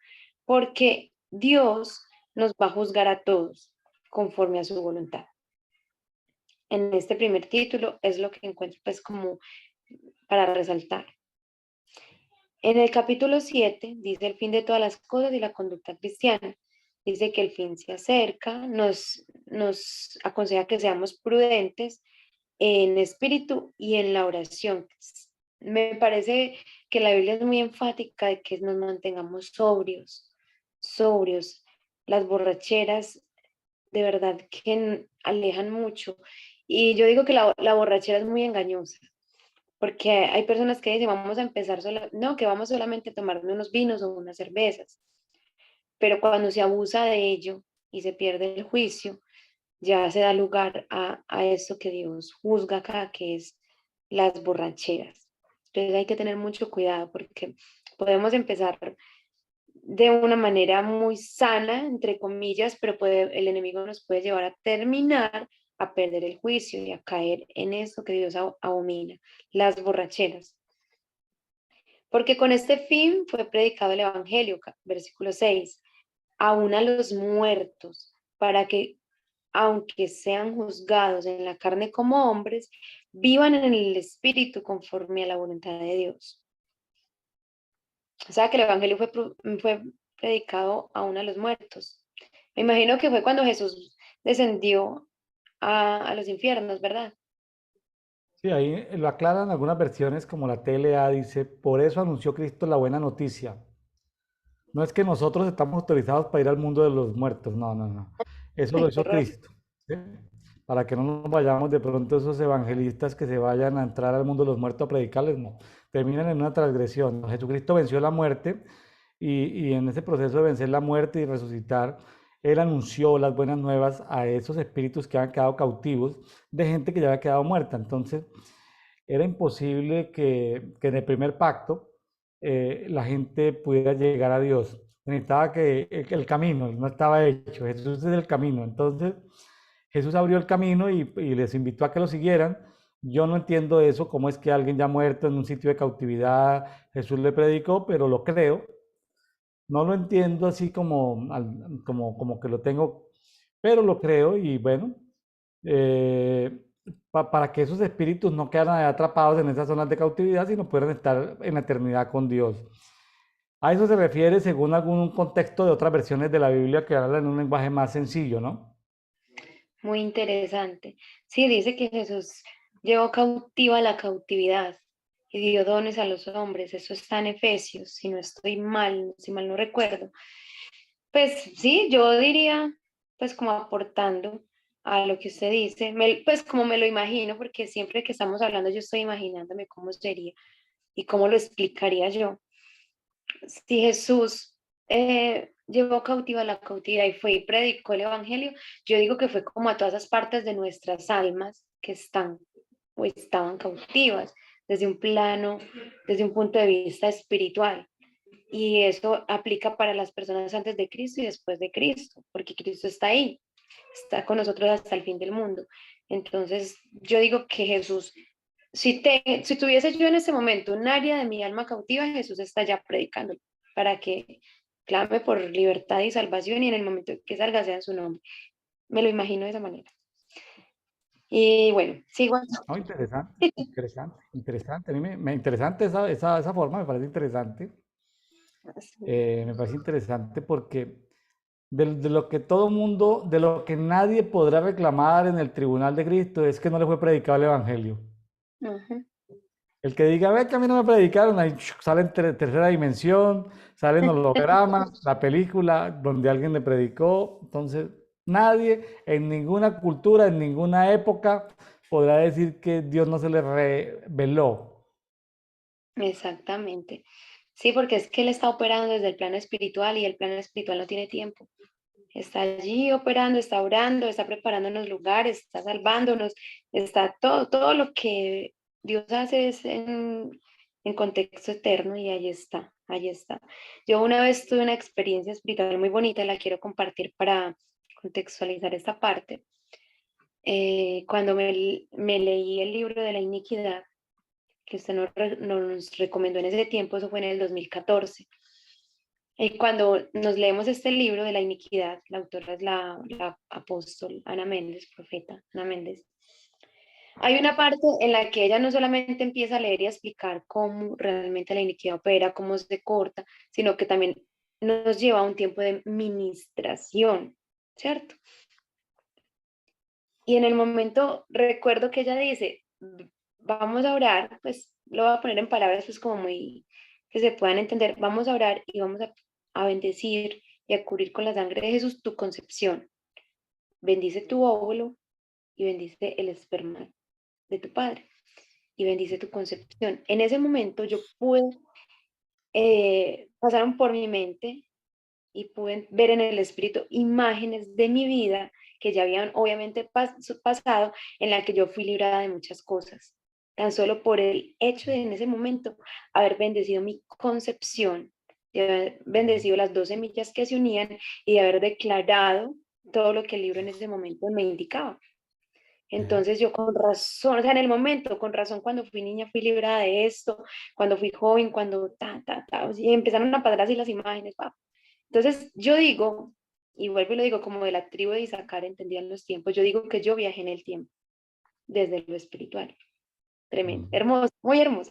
Porque Dios nos va a juzgar a todos conforme a su voluntad. En este primer título es lo que encuentro pues como para resaltar. En el capítulo 7 dice el fin de todas las cosas y la conducta cristiana. Dice que el fin se acerca, nos aconseja que seamos prudentes en espíritu y en la oración. Me parece que la Biblia es muy enfática de que nos mantengamos sobrios, sobrios. Las borracheras de verdad que alejan mucho. Y yo digo que la borrachera es muy engañosa, porque hay personas que dicen, vamos a empezar no, que vamos solamente a tomarme unos vinos o unas cervezas, pero cuando se abusa de ello y se pierde el juicio, ya se da lugar a eso que Dios juzga acá, que es las borracheras. Entonces hay que tener mucho cuidado porque podemos empezar de una manera muy sana, entre comillas, pero el enemigo nos puede llevar a terminar, a perder el juicio y a caer en eso que Dios abomina, las borracheras. Porque con este fin fue predicado el Evangelio, versículo 6, aún a los muertos, para que, aunque sean juzgados en la carne como hombres, vivan en el espíritu conforme a la voluntad de Dios. O sea que el Evangelio fue predicado aún a los muertos. Me imagino que fue cuando Jesús descendió a los infiernos, ¿verdad? Sí, ahí lo aclaran algunas versiones, como la TLA dice, por eso anunció Cristo la buena noticia. No es que nosotros estamos autorizados para ir al mundo de los muertos, no, no, no. Eso lo Ay, qué hizo horror. Cristo, ¿sí? Para que no nos vayamos de pronto esos evangelistas que se vayan a entrar al mundo de los muertos a predicarles, no. Terminan en una transgresión. Jesucristo venció la muerte y en ese proceso de vencer la muerte y resucitar, Él anunció las buenas nuevas a esos espíritus que habían quedado cautivos de gente que ya había quedado muerta. Entonces, era imposible que en el primer pacto la gente pudiera llegar a Dios. Necesitaba que el camino no estaba hecho, Jesús es el camino. Entonces Jesús abrió el camino y les invitó a que lo siguieran. Yo no entiendo eso, cómo es que alguien ya muerto en un sitio de cautividad, Jesús le predicó, pero lo creo. No lo entiendo así como que lo tengo, pero lo creo y bueno, eh, para que esos espíritus no quedaran atrapados en esas zonas de cautividad, sino puedan estar en la eternidad con Dios. A eso se refiere según algún contexto de otras versiones de la Biblia que hablan en un lenguaje más sencillo, ¿no? Muy interesante. Sí, dice que Jesús llevó cautiva la cautividad y dio dones a los hombres. Eso está en Efesios, si no estoy mal, si mal no recuerdo. Pues sí, yo diría, pues como aportando a lo que usted dice, pues como me lo imagino, porque siempre que estamos hablando yo estoy imaginándome cómo sería y cómo lo explicaría yo. Si Jesús llevó cautiva la cautividad y fue y predicó el Evangelio, yo digo que fue como a todas esas partes de nuestras almas que están o estaban cautivas desde un plano, desde un punto de vista espiritual. Y eso aplica para las personas antes de Cristo y después de Cristo, porque Cristo está ahí, está con nosotros hasta el fin del mundo. Entonces, yo digo que Jesús, si tuviese yo en ese momento un área de mi alma cautiva, Jesús está ya predicando para que clame por libertad y salvación y en el momento que salga sea en su nombre. Me lo imagino de esa manera. Y bueno, sigo. No, interesante, interesante, interesante. A mí interesante esa forma, me parece interesante. Me parece interesante porque de lo que todo mundo, de lo que nadie podrá reclamar en el tribunal de Cristo es que no le fue predicado el Evangelio. Ujú. El que diga, ve que a mí no me predicaron, ahí sale en tercera dimensión, sale en holograma, la película donde alguien le predicó. Entonces, nadie en ninguna cultura, en ninguna época, podrá decir que Dios no se le reveló. Exactamente. Sí, porque es que él está operando desde el plano espiritual y el plano espiritual no tiene tiempo. Está allí operando, está orando, está preparándonos lugares, está salvándonos, está todo lo que Dios hace es en contexto eterno y ahí está, ahí está. Yo una vez tuve una experiencia espiritual muy bonita, la quiero compartir para contextualizar esta parte. Cuando me leí el libro de la iniquidad, que usted nos recomendó en ese tiempo, eso fue en el 2014. Y cuando nos leemos este libro de la iniquidad, la autora es la apóstol Ana Méndez, profeta Ana Méndez. Hay una parte en la que ella no solamente empieza a leer y a explicar cómo realmente la iniquidad opera, cómo se corta, sino que también nos lleva a un tiempo de ministración, ¿cierto? Y en el momento recuerdo que ella dice, vamos a orar, pues lo voy a poner en palabras pues como muy, que se puedan entender. Vamos a orar y vamos a bendecir y a cubrir con la sangre de Jesús tu concepción. Bendice tu óvulo y bendice el esperma de tu padre y bendice tu concepción. En ese momento yo pude, pasaron por mi mente y pude ver en el espíritu imágenes de mi vida que ya habían obviamente pasado, en la que yo fui librada de muchas cosas. Tan solo por el hecho de en ese momento haber bendecido mi concepción, de haber bendecido las dos semillas que se unían y de haber declarado todo lo que el libro en ese momento me indicaba. Ya. Entonces yo con razón, o sea, en el momento, con razón, cuando fui niña fui librada de esto, cuando fui joven, cuando y empezaron a pasar así las imágenes, pa. Entonces yo digo, y vuelvo y lo digo como de la tribu de Isaacar, entendían los tiempos, yo digo que yo viajé en el tiempo, desde lo espiritual. Tremendo, Mm. hermoso, muy hermoso.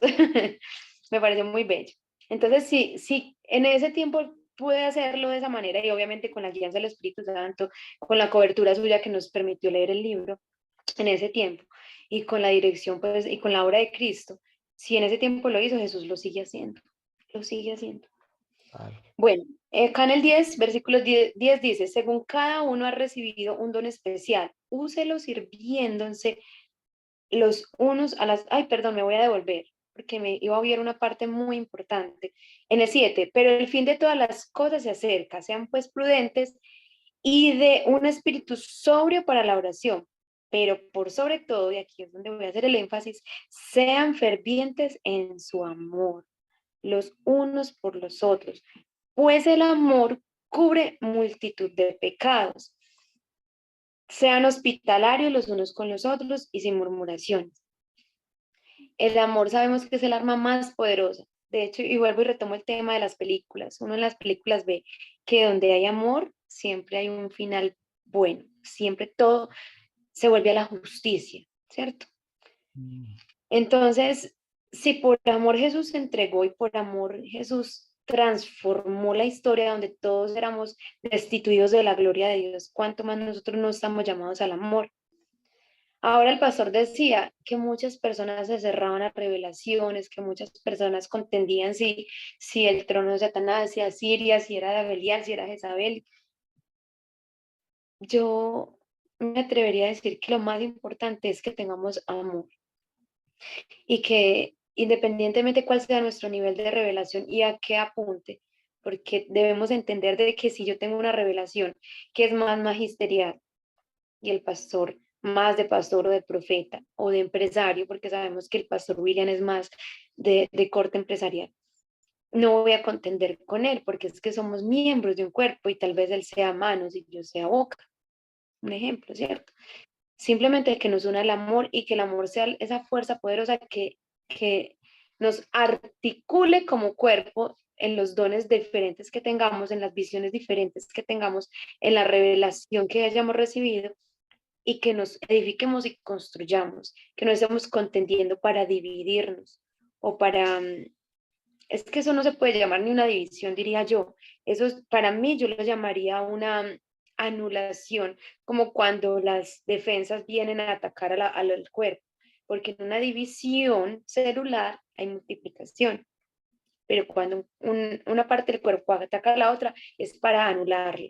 Me pareció muy bello. Entonces, sí, sí, en ese tiempo pude hacerlo de esa manera y obviamente con la guía del Espíritu Santo, con la cobertura suya que nos permitió leer el libro en ese tiempo y con la dirección, pues, y con la obra de Cristo. Si en ese tiempo lo hizo, Jesús lo sigue haciendo, lo sigue haciendo. Claro. Bueno, acá en el 10, versículo 10 dice, según cada uno ha recibido un don especial, úselo sirviéndose los unos a las... Ay, perdón, me voy a devolver, porque me iba a oír una parte muy importante. En el 7, pero el fin de todas las cosas se acerca, sean pues prudentes y de un espíritu sobrio para la oración, pero por sobre todo, y aquí es donde voy a hacer el énfasis, sean fervientes en su amor, los unos por los otros, pues el amor cubre multitud de pecados. Sean hospitalarios los unos con los otros y sin murmuraciones. El amor sabemos que es el arma más poderosa. De hecho, y vuelvo y retomo el tema de las películas. Uno en las películas ve que donde hay amor, siempre hay un final bueno. Siempre todo se vuelve a la justicia, ¿cierto? Mm. Entonces, si por amor Jesús se entregó y por amor Jesús transformó la historia donde todos éramos destituidos de la gloria de Dios, ¿cuánto más nosotros no estamos llamados al amor? Ahora el pastor decía que muchas personas se cerraban a revelaciones, que muchas personas contendían si el trono de Satanás, si Asiria, si era de Belial, si era Jezabel. Yo me atrevería a decir que lo más importante es que tengamos amor y que independientemente cuál sea nuestro nivel de revelación y a qué apunte, porque debemos entender de que si yo tengo una revelación que es más magisterial, y el pastor más de pastor o de profeta o de empresario, porque sabemos que el pastor William es más de corte empresarial. No voy a contender con él porque es que somos miembros de un cuerpo y tal vez él sea manos y yo sea boca. Un ejemplo, ¿cierto? Simplemente que nos una el amor y que el amor sea esa fuerza poderosa que nos articule como cuerpo en los dones diferentes que tengamos, en las visiones diferentes que tengamos, en la revelación que hayamos recibido y que nos edifiquemos y construyamos, que no estemos contendiendo para dividirnos o para... Es que eso no se puede llamar ni una división, diría yo. Eso es, para mí yo lo llamaría una anulación, como cuando las defensas vienen a atacar al cuerpo, porque en una división celular hay multiplicación, pero cuando una parte del cuerpo ataca a la otra es para anularla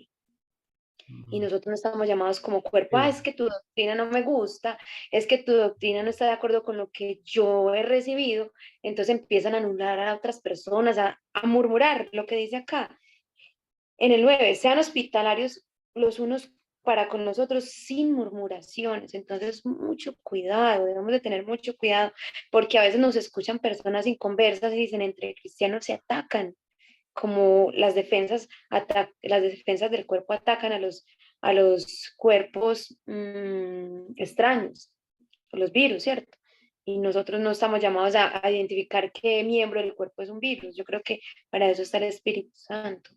y Mm. nosotros no estamos llamados como cuerpo, ah, Sí. es que tu doctrina no me gusta, es que tu doctrina no está de acuerdo con lo que yo he recibido, entonces empiezan a anular a otras personas, a murmurar lo que dice acá. En el 9 sean hospitalarios los unos para con nosotros sin murmuraciones. Entonces, mucho cuidado, debemos de tener mucho cuidado, porque a veces nos escuchan personas inconversas y dicen, entre cristianos se atacan como las defensas del cuerpo atacan a los cuerpos extraños, los virus, ¿cierto? Y nosotros no estamos llamados a identificar qué miembro del cuerpo es un virus. Yo creo que para eso está el Espíritu Santo.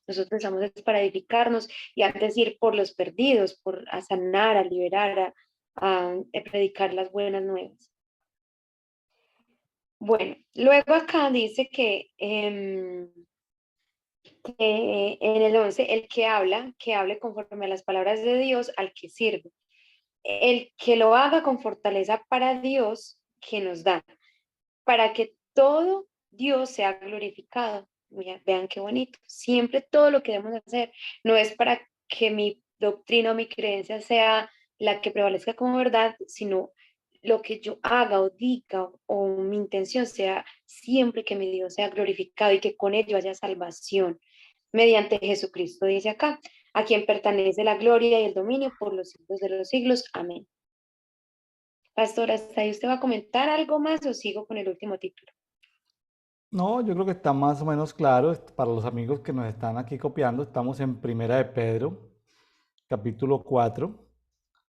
Nosotros estamos para edificarnos y antes ir por los perdidos, por a sanar, a liberar, a predicar las buenas nuevas. Bueno, luego acá dice que en el 11 el que habla, que hable conforme a las palabras de Dios al que sirve. El que lo haga con fortaleza para Dios que nos da, para que todo Dios sea glorificado. Mira, vean qué bonito. Siempre todo lo que debemos hacer no es para que mi doctrina o mi creencia sea la que prevalezca como verdad, sino lo que yo haga o diga o mi intención sea siempre que mi Dios sea glorificado y que con ello haya salvación mediante Jesucristo, dice acá, a quien pertenece la gloria y el dominio por los siglos de los siglos. Amén. Pastor, ¿hasta ahí usted va a comentar algo más o sigo con el último título? No, yo creo que está más o menos claro. Para los amigos que nos están aquí copiando, estamos en Primera de Pedro, capítulo 4.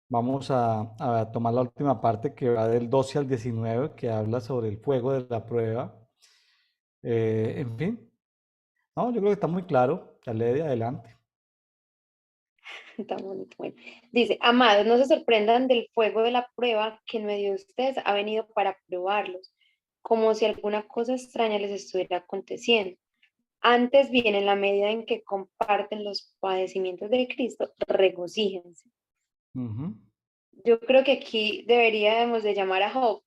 Vamos a tomar la última parte que va del 12 al 19, que habla sobre el fuego de la prueba. En fin, no, yo creo que está muy claro. Ya lee de adelante. Está bonito. Bueno, dice, amados, no se sorprendan del fuego de la prueba que en medio de ustedes ha venido para probarlos, como si alguna cosa extraña les estuviera aconteciendo. Antes bien, en la medida en que comparten los padecimientos de Cristo, regocíjense. Ujú. Yo creo que aquí deberíamos de llamar a Job.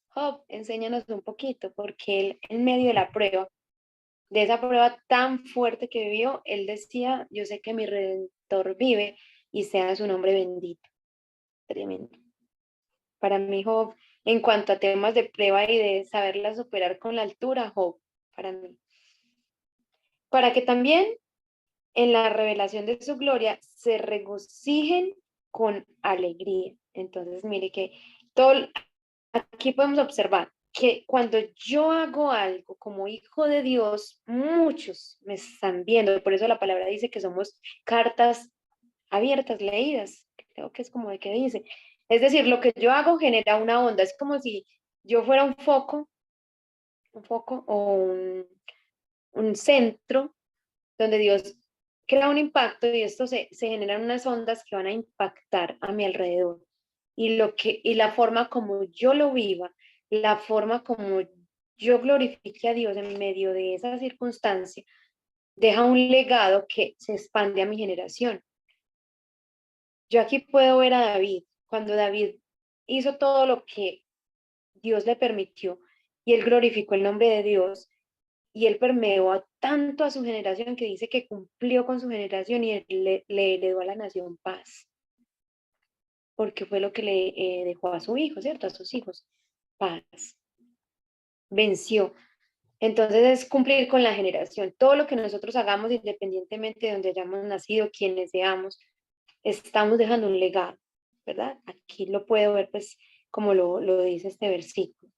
Job, enséñanos un poquito, porque él en medio de la prueba, de esa prueba tan fuerte que vivió, él decía, yo sé que mi Redentor vive y sea su nombre bendito. Tremendo. Para mí, Job, en cuanto a temas de prueba y de saberla superar con la altura, Job, para mí. Para que también en la revelación de su gloria se regocijen con alegría. Entonces, mire que todo, aquí podemos observar que cuando yo hago algo como hijo de Dios, muchos me están viendo. Por eso la palabra dice que somos cartas abiertas, leídas. Creo que es como de que dice. Es decir, lo que yo hago genera una onda. Es como si yo fuera un foco o un centro donde Dios crea un impacto y esto se generan unas ondas que van a impactar a mi alrededor. Y la forma como yo lo viva, la forma como yo glorifique a Dios en medio de esa circunstancia, deja un legado que se expande a mi generación. Yo aquí puedo ver a David, cuando David hizo todo lo que Dios le permitió y él glorificó el nombre de Dios y él permeó tanto a su generación que dice que cumplió con su generación y le heredó a la nación paz, porque fue lo que le dejó a su hijo, ¿cierto? A sus hijos, paz, venció. Entonces es cumplir con la generación. Todo lo que nosotros hagamos, independientemente de donde hayamos nacido, quienes seamos, estamos dejando un legado, ¿verdad? Aquí lo puedo ver, pues, como lo dice este versículo.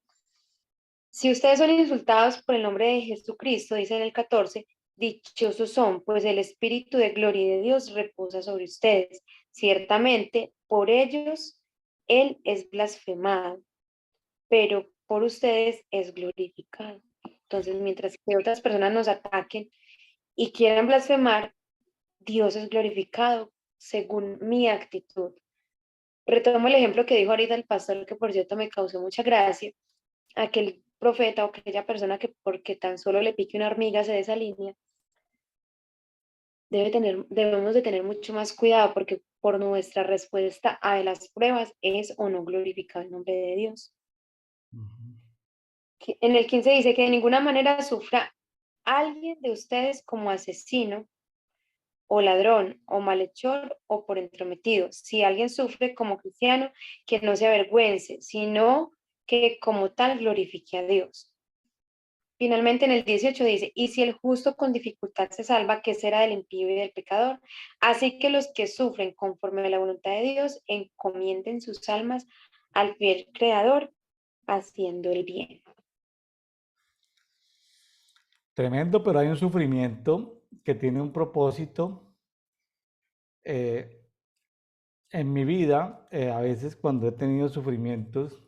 Si ustedes son insultados por el nombre de Jesucristo, dice en el 14, dichosos son, pues el Espíritu de gloria y de Dios reposa sobre ustedes. Ciertamente, por ellos Él es blasfemado, pero por ustedes es glorificado. Entonces, mientras que otras personas nos ataquen y quieran blasfemar, Dios es glorificado según mi actitud. Retomo el ejemplo que dijo ahorita el pastor, que por cierto me causó mucha gracia, aquel profeta o aquella persona que porque tan solo le pique una hormiga se desalinea, debemos de tener mucho más cuidado porque por nuestra respuesta a las pruebas es o no glorificado el nombre de Dios. Ujú. En el 15 dice que de ninguna manera sufra alguien de ustedes como asesino o ladrón o malhechor o por entrometido. Si alguien sufre como cristiano, que no se avergüence, sino que como tal glorifique a Dios. Finalmente en el 18 dice, y si el justo con dificultad se salva, ¿qué será del impío y del pecador? Así que los que sufren conforme a la voluntad de Dios, encomienden sus almas al fiel Creador, haciendo el bien. Tremendo, pero hay un sufrimiento que tiene un propósito. eh, en mi vida, a veces cuando he tenido sufrimientos,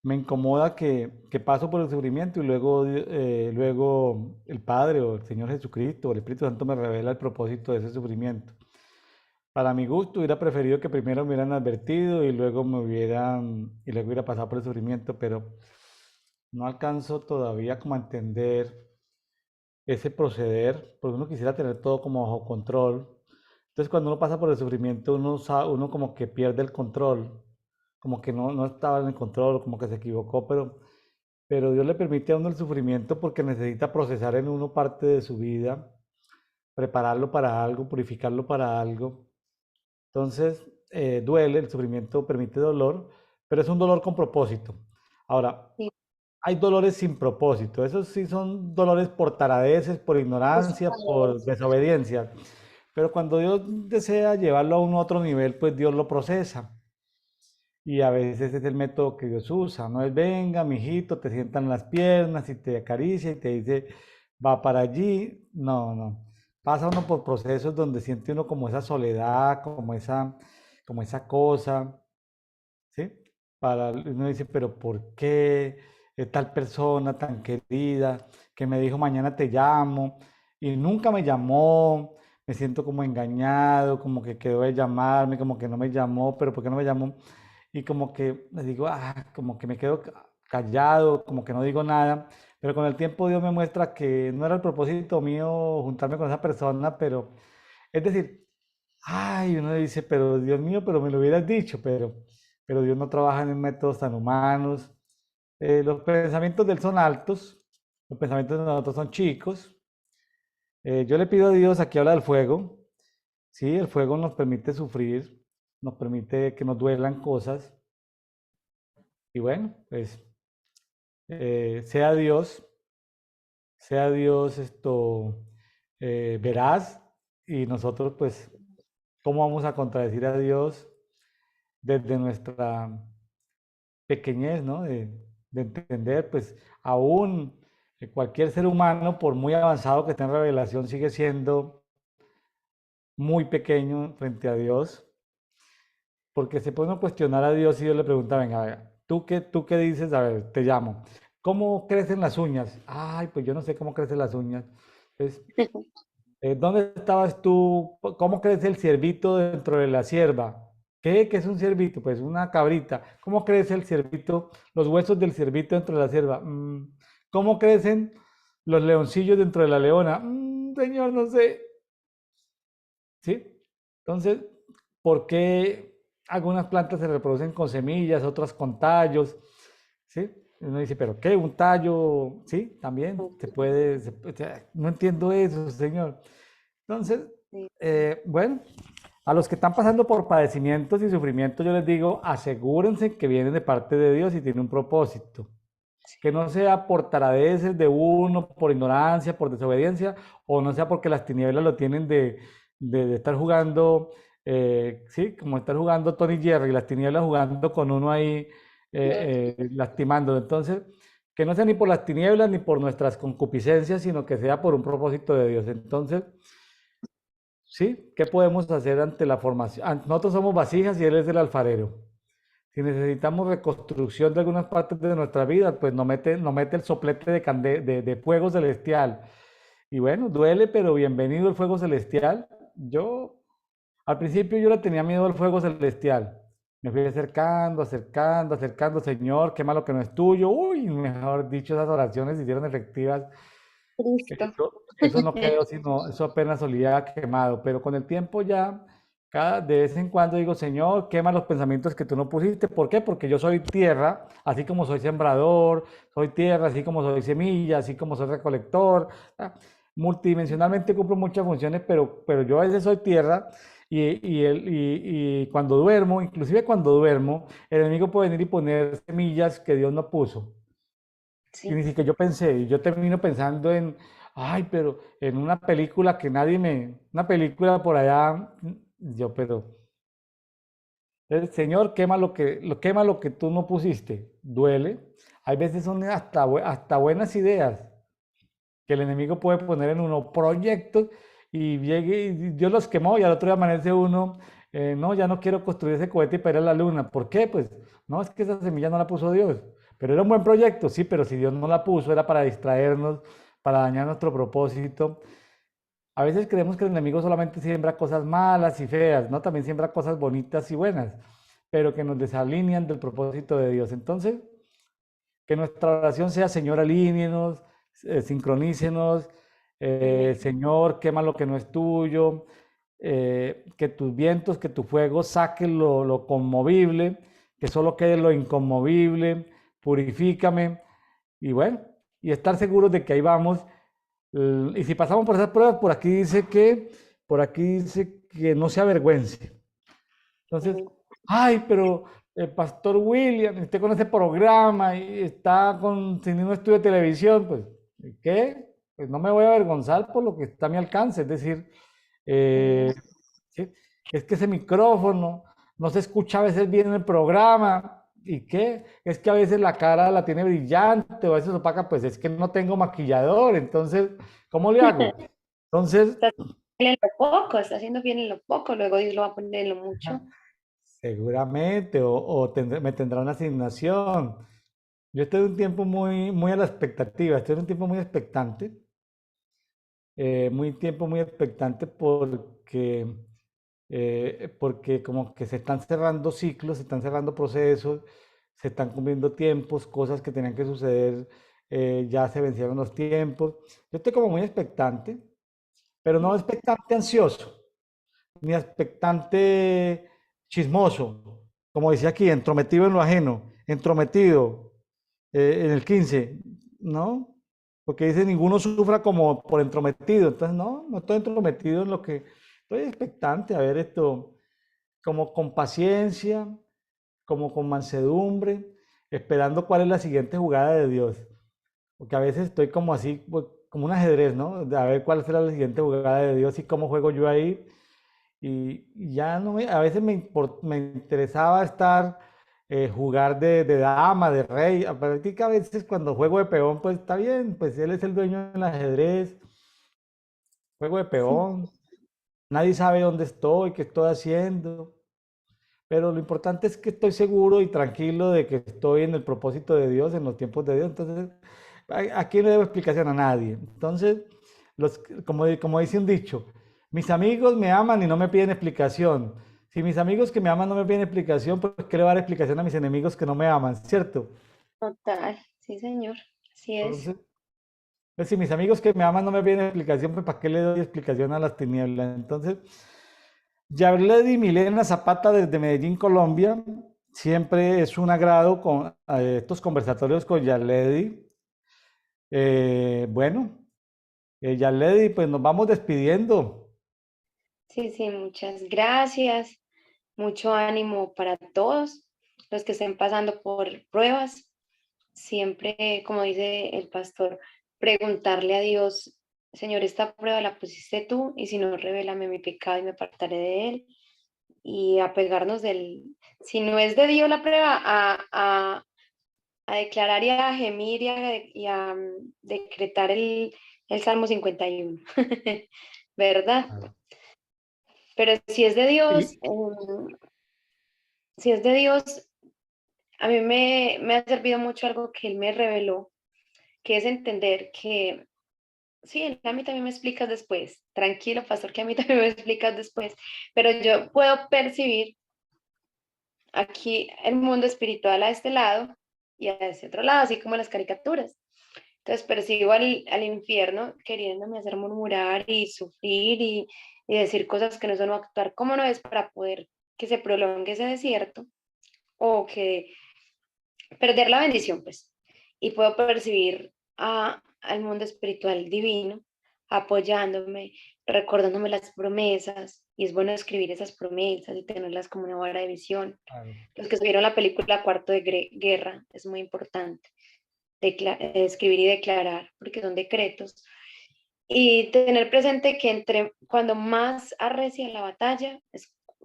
me incomoda que paso por el sufrimiento y luego el Padre o el Señor Jesucristo o el Espíritu Santo me revela el propósito de ese sufrimiento. Para mi gusto hubiera preferido que primero me hubieran advertido y luego hubiera pasado por el sufrimiento, pero no alcanzo todavía como a entender ese proceder, porque uno quisiera tener todo como bajo control. Entonces cuando uno pasa por el sufrimiento, uno como que pierde el control, como que no estaba en el control, como que se equivocó, pero pero Dios le permite a uno el sufrimiento porque necesita procesar en uno parte de su vida, prepararlo para algo, purificarlo para algo. Entonces, duele, el sufrimiento permite dolor, pero es un dolor con propósito. Ahora, Sí, hay dolores sin propósito. Esos sí son dolores por taradeces, por ignorancia, por justamente. desobediencia. Pero cuando Dios desea llevarlo a un otro nivel, pues Dios lo procesa. Y a veces es el método que Dios usa. No es, venga, mijito, te sientan las piernas y te acaricia y te dice, va para allí. No, no. Pasa uno por procesos donde siente uno como esa soledad, como esa cosa. ¿Sí? Uno dice, pero ¿por qué tal persona tan querida que me dijo mañana te llamo y nunca me llamó? Me siento como engañado, como que quedó de llamarme, como que no me llamó, pero ¿por qué no me llamó? Y como que me digo, como que me quedo callado, como que no digo nada, pero con el tiempo Dios me muestra que no era el propósito mío juntarme con esa persona, pero es decir, ay, uno dice, pero Dios mío, pero me lo hubieras dicho, pero Dios no trabaja en métodos tan humanos. Los pensamientos de Él son altos, los pensamientos de nosotros son chicos. Yo le pido a Dios, aquí habla del fuego, sí, el fuego nos permite sufrir, nos permite que nos duelan cosas, y bueno, pues sea Dios esto veraz, y nosotros pues, ¿cómo vamos a contradecir a Dios desde nuestra pequeñez, ¿no? De entender, pues aún cualquier ser humano, por muy avanzado que esté en revelación, sigue siendo muy pequeño frente a Dios, porque se puede uno cuestionar a Dios y Dios le pregunta, venga, a ver, ¿tú qué dices? A ver, te llamo. ¿Cómo crecen las uñas? Ay, pues yo no sé cómo crecen las uñas. Pues, ¿dónde estabas tú? ¿Cómo crece el ciervito dentro de la cierva? ¿Qué? ¿Qué es un ciervito? Pues una cabrita. ¿Cómo crece el ciervito, los huesos del ciervito dentro de la cierva? ¿Cómo crecen los leoncillos dentro de la leona? Señor, no sé. ¿Sí? Entonces, ¿por qué algunas plantas se reproducen con semillas, otras con tallos? ¿Sí? Uno dice, ¿pero qué? ¿Un tallo? Sí, también se puede, no entiendo eso, señor. Entonces, Sí, bueno, a los que están pasando por padecimientos y sufrimientos, yo les digo, asegúrense que vienen de parte de Dios y tiene un propósito. Que no sea por taradeces de uno, por ignorancia, por desobediencia, o no sea porque las tinieblas lo tienen de estar jugando, sí, como estar jugando Tony Jerry, las tinieblas jugando con uno ahí, lastimando. Entonces, que no sea ni por las tinieblas ni por nuestras concupiscencias, sino que sea por un propósito de Dios. Entonces, ¿sí? ¿Qué podemos hacer ante la formación? Nosotros somos vasijas y Él es el alfarero. Si necesitamos reconstrucción de algunas partes de nuestra vida, pues nos mete el soplete de fuego celestial. Y bueno, duele, pero bienvenido el fuego celestial. Al principio yo le tenía miedo al fuego celestial. Me fui acercando, acercando, acercando, Señor, qué malo que no es tuyo. Uy, mejor dicho, esas oraciones se hicieron efectivas. Cristo. Eso no quedó, sino eso apenas olía quemado, pero con el tiempo ya, de vez en cuando digo, Señor, quema los pensamientos que tú no pusiste. ¿Por qué? Porque yo soy tierra, así como soy sembrador, soy tierra, así como soy semilla, así como soy recolector. ah, Multidimensionalmente cumplo muchas funciones, pero yo a veces soy tierra y cuando duermo, inclusive cuando duermo, el enemigo puede venir y poner semillas que Dios no puso. Y Sí, ni siquiera yo pensé, y yo termino pensando en, ay, pero en una película que una película por allá, pero el Señor quema lo que tú no pusiste, duele. Hay veces son hasta buenas ideas que el enemigo puede poner en uno, proyectos, y llegue y Dios los quemó y al otro día amanece uno, no, ya no quiero construir ese cohete y para ir a la luna. ¿Por qué? Pues no, es que esa semilla no la puso Dios. Pero era un buen proyecto, sí, pero si Dios no la puso, era para distraernos, para dañar nuestro propósito. A veces creemos que el enemigo solamente siembra cosas malas y feas, ¿no? También siembra cosas bonitas y buenas, pero que nos desalinean del propósito de Dios. Entonces, que nuestra oración sea, Señor, alíñenos, sincronícenos, amén. Señor, quema lo que no es tuyo, que tus vientos, que tu fuego saque lo conmovible, que solo quede lo inconmovible, purifícame. y bueno, y estar seguros de que ahí vamos. Y si pasamos por esas pruebas, por aquí dice que no se avergüence. Entonces, Ujú. ay, pero el pastor William, esté con ese programa y está teniendo un estudio de televisión, pues, ¿qué? Pues no me voy a avergonzar por lo que está a mi alcance. Es decir, Mm. eh, ¿sí? Es que ese micrófono no se escucha a veces bien en el programa. ¿Y qué? Es que a veces la cara la tiene brillante o a veces opaca, pues es que no tengo maquillador. Entonces, ¿cómo le hago? Entonces, Está haciendo bien en lo poco, está haciendo bien en lo poco, luego Dios lo va a poner en lo mucho. seguramente, me tendrá una asignación. Yo estoy un tiempo muy a la expectativa, estoy en un tiempo muy expectante, muy expectante porque como que se están cerrando ciclos, se están cerrando procesos, se están cumpliendo tiempos, cosas que tenían que suceder, ya se vencieron los tiempos. Yo estoy como muy expectante, pero no expectante ansioso, ni expectante chismoso, como decía aquí, entrometido en lo ajeno, entrometido en el 15, ¿no? Porque dice ninguno sufra como por entrometido, entonces no estoy entrometido en lo que estoy expectante a ver esto, como con paciencia, como con mansedumbre, esperando cuál es la siguiente jugada de Dios. Porque a veces estoy como así, pues, como un ajedrez, ¿no? De a ver cuál será la siguiente jugada de Dios y cómo juego yo ahí. Y ya no me, a veces me interesaba estar, jugar de dama, de rey. A partir que a veces cuando juego de peón, pues está bien, pues él es el dueño del ajedrez, juego de peón, nadie sabe dónde estoy, qué estoy haciendo, pero lo importante es que estoy seguro y tranquilo de que estoy en el propósito de Dios, en los tiempos de Dios. Entonces, ¿a quién le debo explicación? A nadie. Entonces, como dice un dicho, mis amigos me aman y no me piden explicación. Si mis amigos que me aman no me piden explicación, pues ¿qué le va a dar explicación a mis enemigos que no me aman? ¿Cierto? Total, sí, señor, así es. Entonces, pues, si mis amigos que me aman no me piden explicación, pues ¿para qué le doy explicación a las tinieblas? Entonces, Yarledi Milena Zapata desde Medellín, Colombia. Siempre es un agrado con estos conversatorios con Yarledi. Bueno, Yarledi, pues nos vamos despidiendo. Sí, sí, muchas gracias. Mucho ánimo para todos los que estén pasando por pruebas. Siempre, como dice el pastor, preguntarle a Dios, Señor, esta prueba la pusiste tú y si no, revélame mi pecado y me apartaré de él. Y apegarnos si no es de Dios la prueba, a declarar y a gemir y a decretar el Salmo 51. ¿Verdad? Claro. Pero si es de Dios, Y, si es de Dios, a mí me ha servido mucho algo que Él me reveló, que es entender que, sí, a mí también me explicas después, tranquilo, pastor, que a mí también me explicas después, pero yo puedo percibir aquí el mundo espiritual a este lado y a ese otro lado, así como las caricaturas. Entonces percibo al infierno queriéndome hacer murmurar y sufrir y decir cosas que no son, o actuar como no es para poder que se prolongue ese desierto o que perder la bendición, pues. Y puedo percibir al mundo espiritual divino apoyándome, recordándome las promesas, y es bueno escribir esas promesas y tenerlas como una vara de visión. claro, Los que vieron la película Cuarto de Guerra, es muy importante escribir y declarar, porque son decretos. Y tener presente que cuando más arrecia la batalla,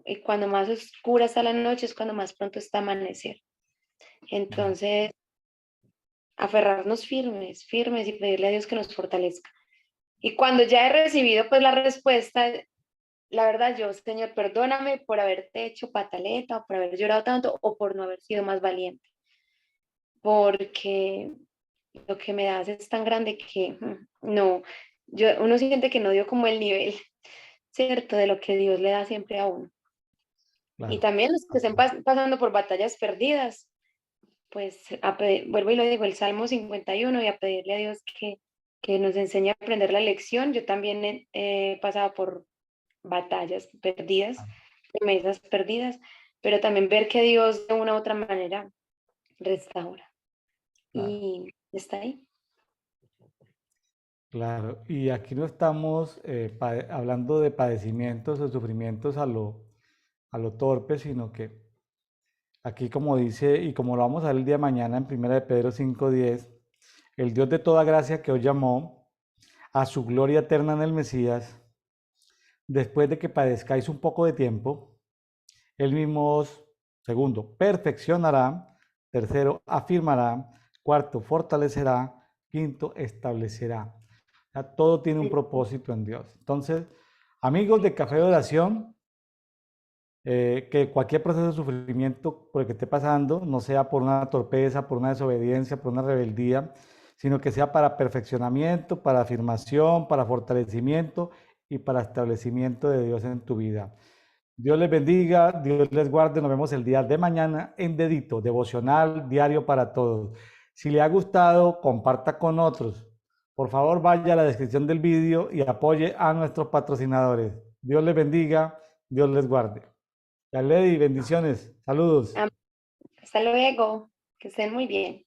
y cuando más oscura está la noche, es cuando más pronto está amanecer. claro, Entonces, aferrarnos firmes, firmes y pedirle a Dios que nos fortalezca. Y cuando ya he recibido pues la respuesta, la verdad yo, Señor, perdóname por haberte hecho pataleta o por haber llorado tanto o por no haber sido más valiente, porque lo que me das es tan grande que no, uno siente que no dio como el nivel, ¿cierto? De lo que Dios le da siempre a uno. Y claro. también los que estén pasando por batallas perdidas, pues vuelvo y lo digo, el Salmo 51 y a pedirle a Dios que nos enseñe a aprender la lección. Yo también he pasado por batallas perdidas, promesas perdidas, pero también ver que Dios de una u otra manera restaura. Claro. Y ¿Está ahí? Claro, y aquí no estamos hablando de padecimientos o sufrimientos a lo torpe, sino que aquí como dice, y como lo vamos a ver el día de mañana en 1 de Pedro 5:10, el Dios de toda gracia que os llamó a su gloria eterna en el Mesías, después de que padezcáis un poco de tiempo, él mismo os, segundo, perfeccionará, tercero, afirmará, cuarto, fortalecerá, quinto, establecerá. O sea, todo tiene un propósito en Dios. Entonces, amigos de Café de Oración, que cualquier proceso de sufrimiento por el que esté pasando no sea por una torpeza, por una desobediencia, por una rebeldía, sino que sea para perfeccionamiento, para afirmación, para fortalecimiento y para establecimiento de Dios en tu vida. Dios les bendiga, Dios les guarde. Nos vemos el día de mañana en Dedito, devocional diario para todos. Si le ha gustado, comparta con otros. Por favor, vaya a la descripción del vídeo y apoye a nuestros patrocinadores. Dios les bendiga, Dios les guarde. Ya Lady, bendiciones, saludos. Hasta luego. Que estén muy bien.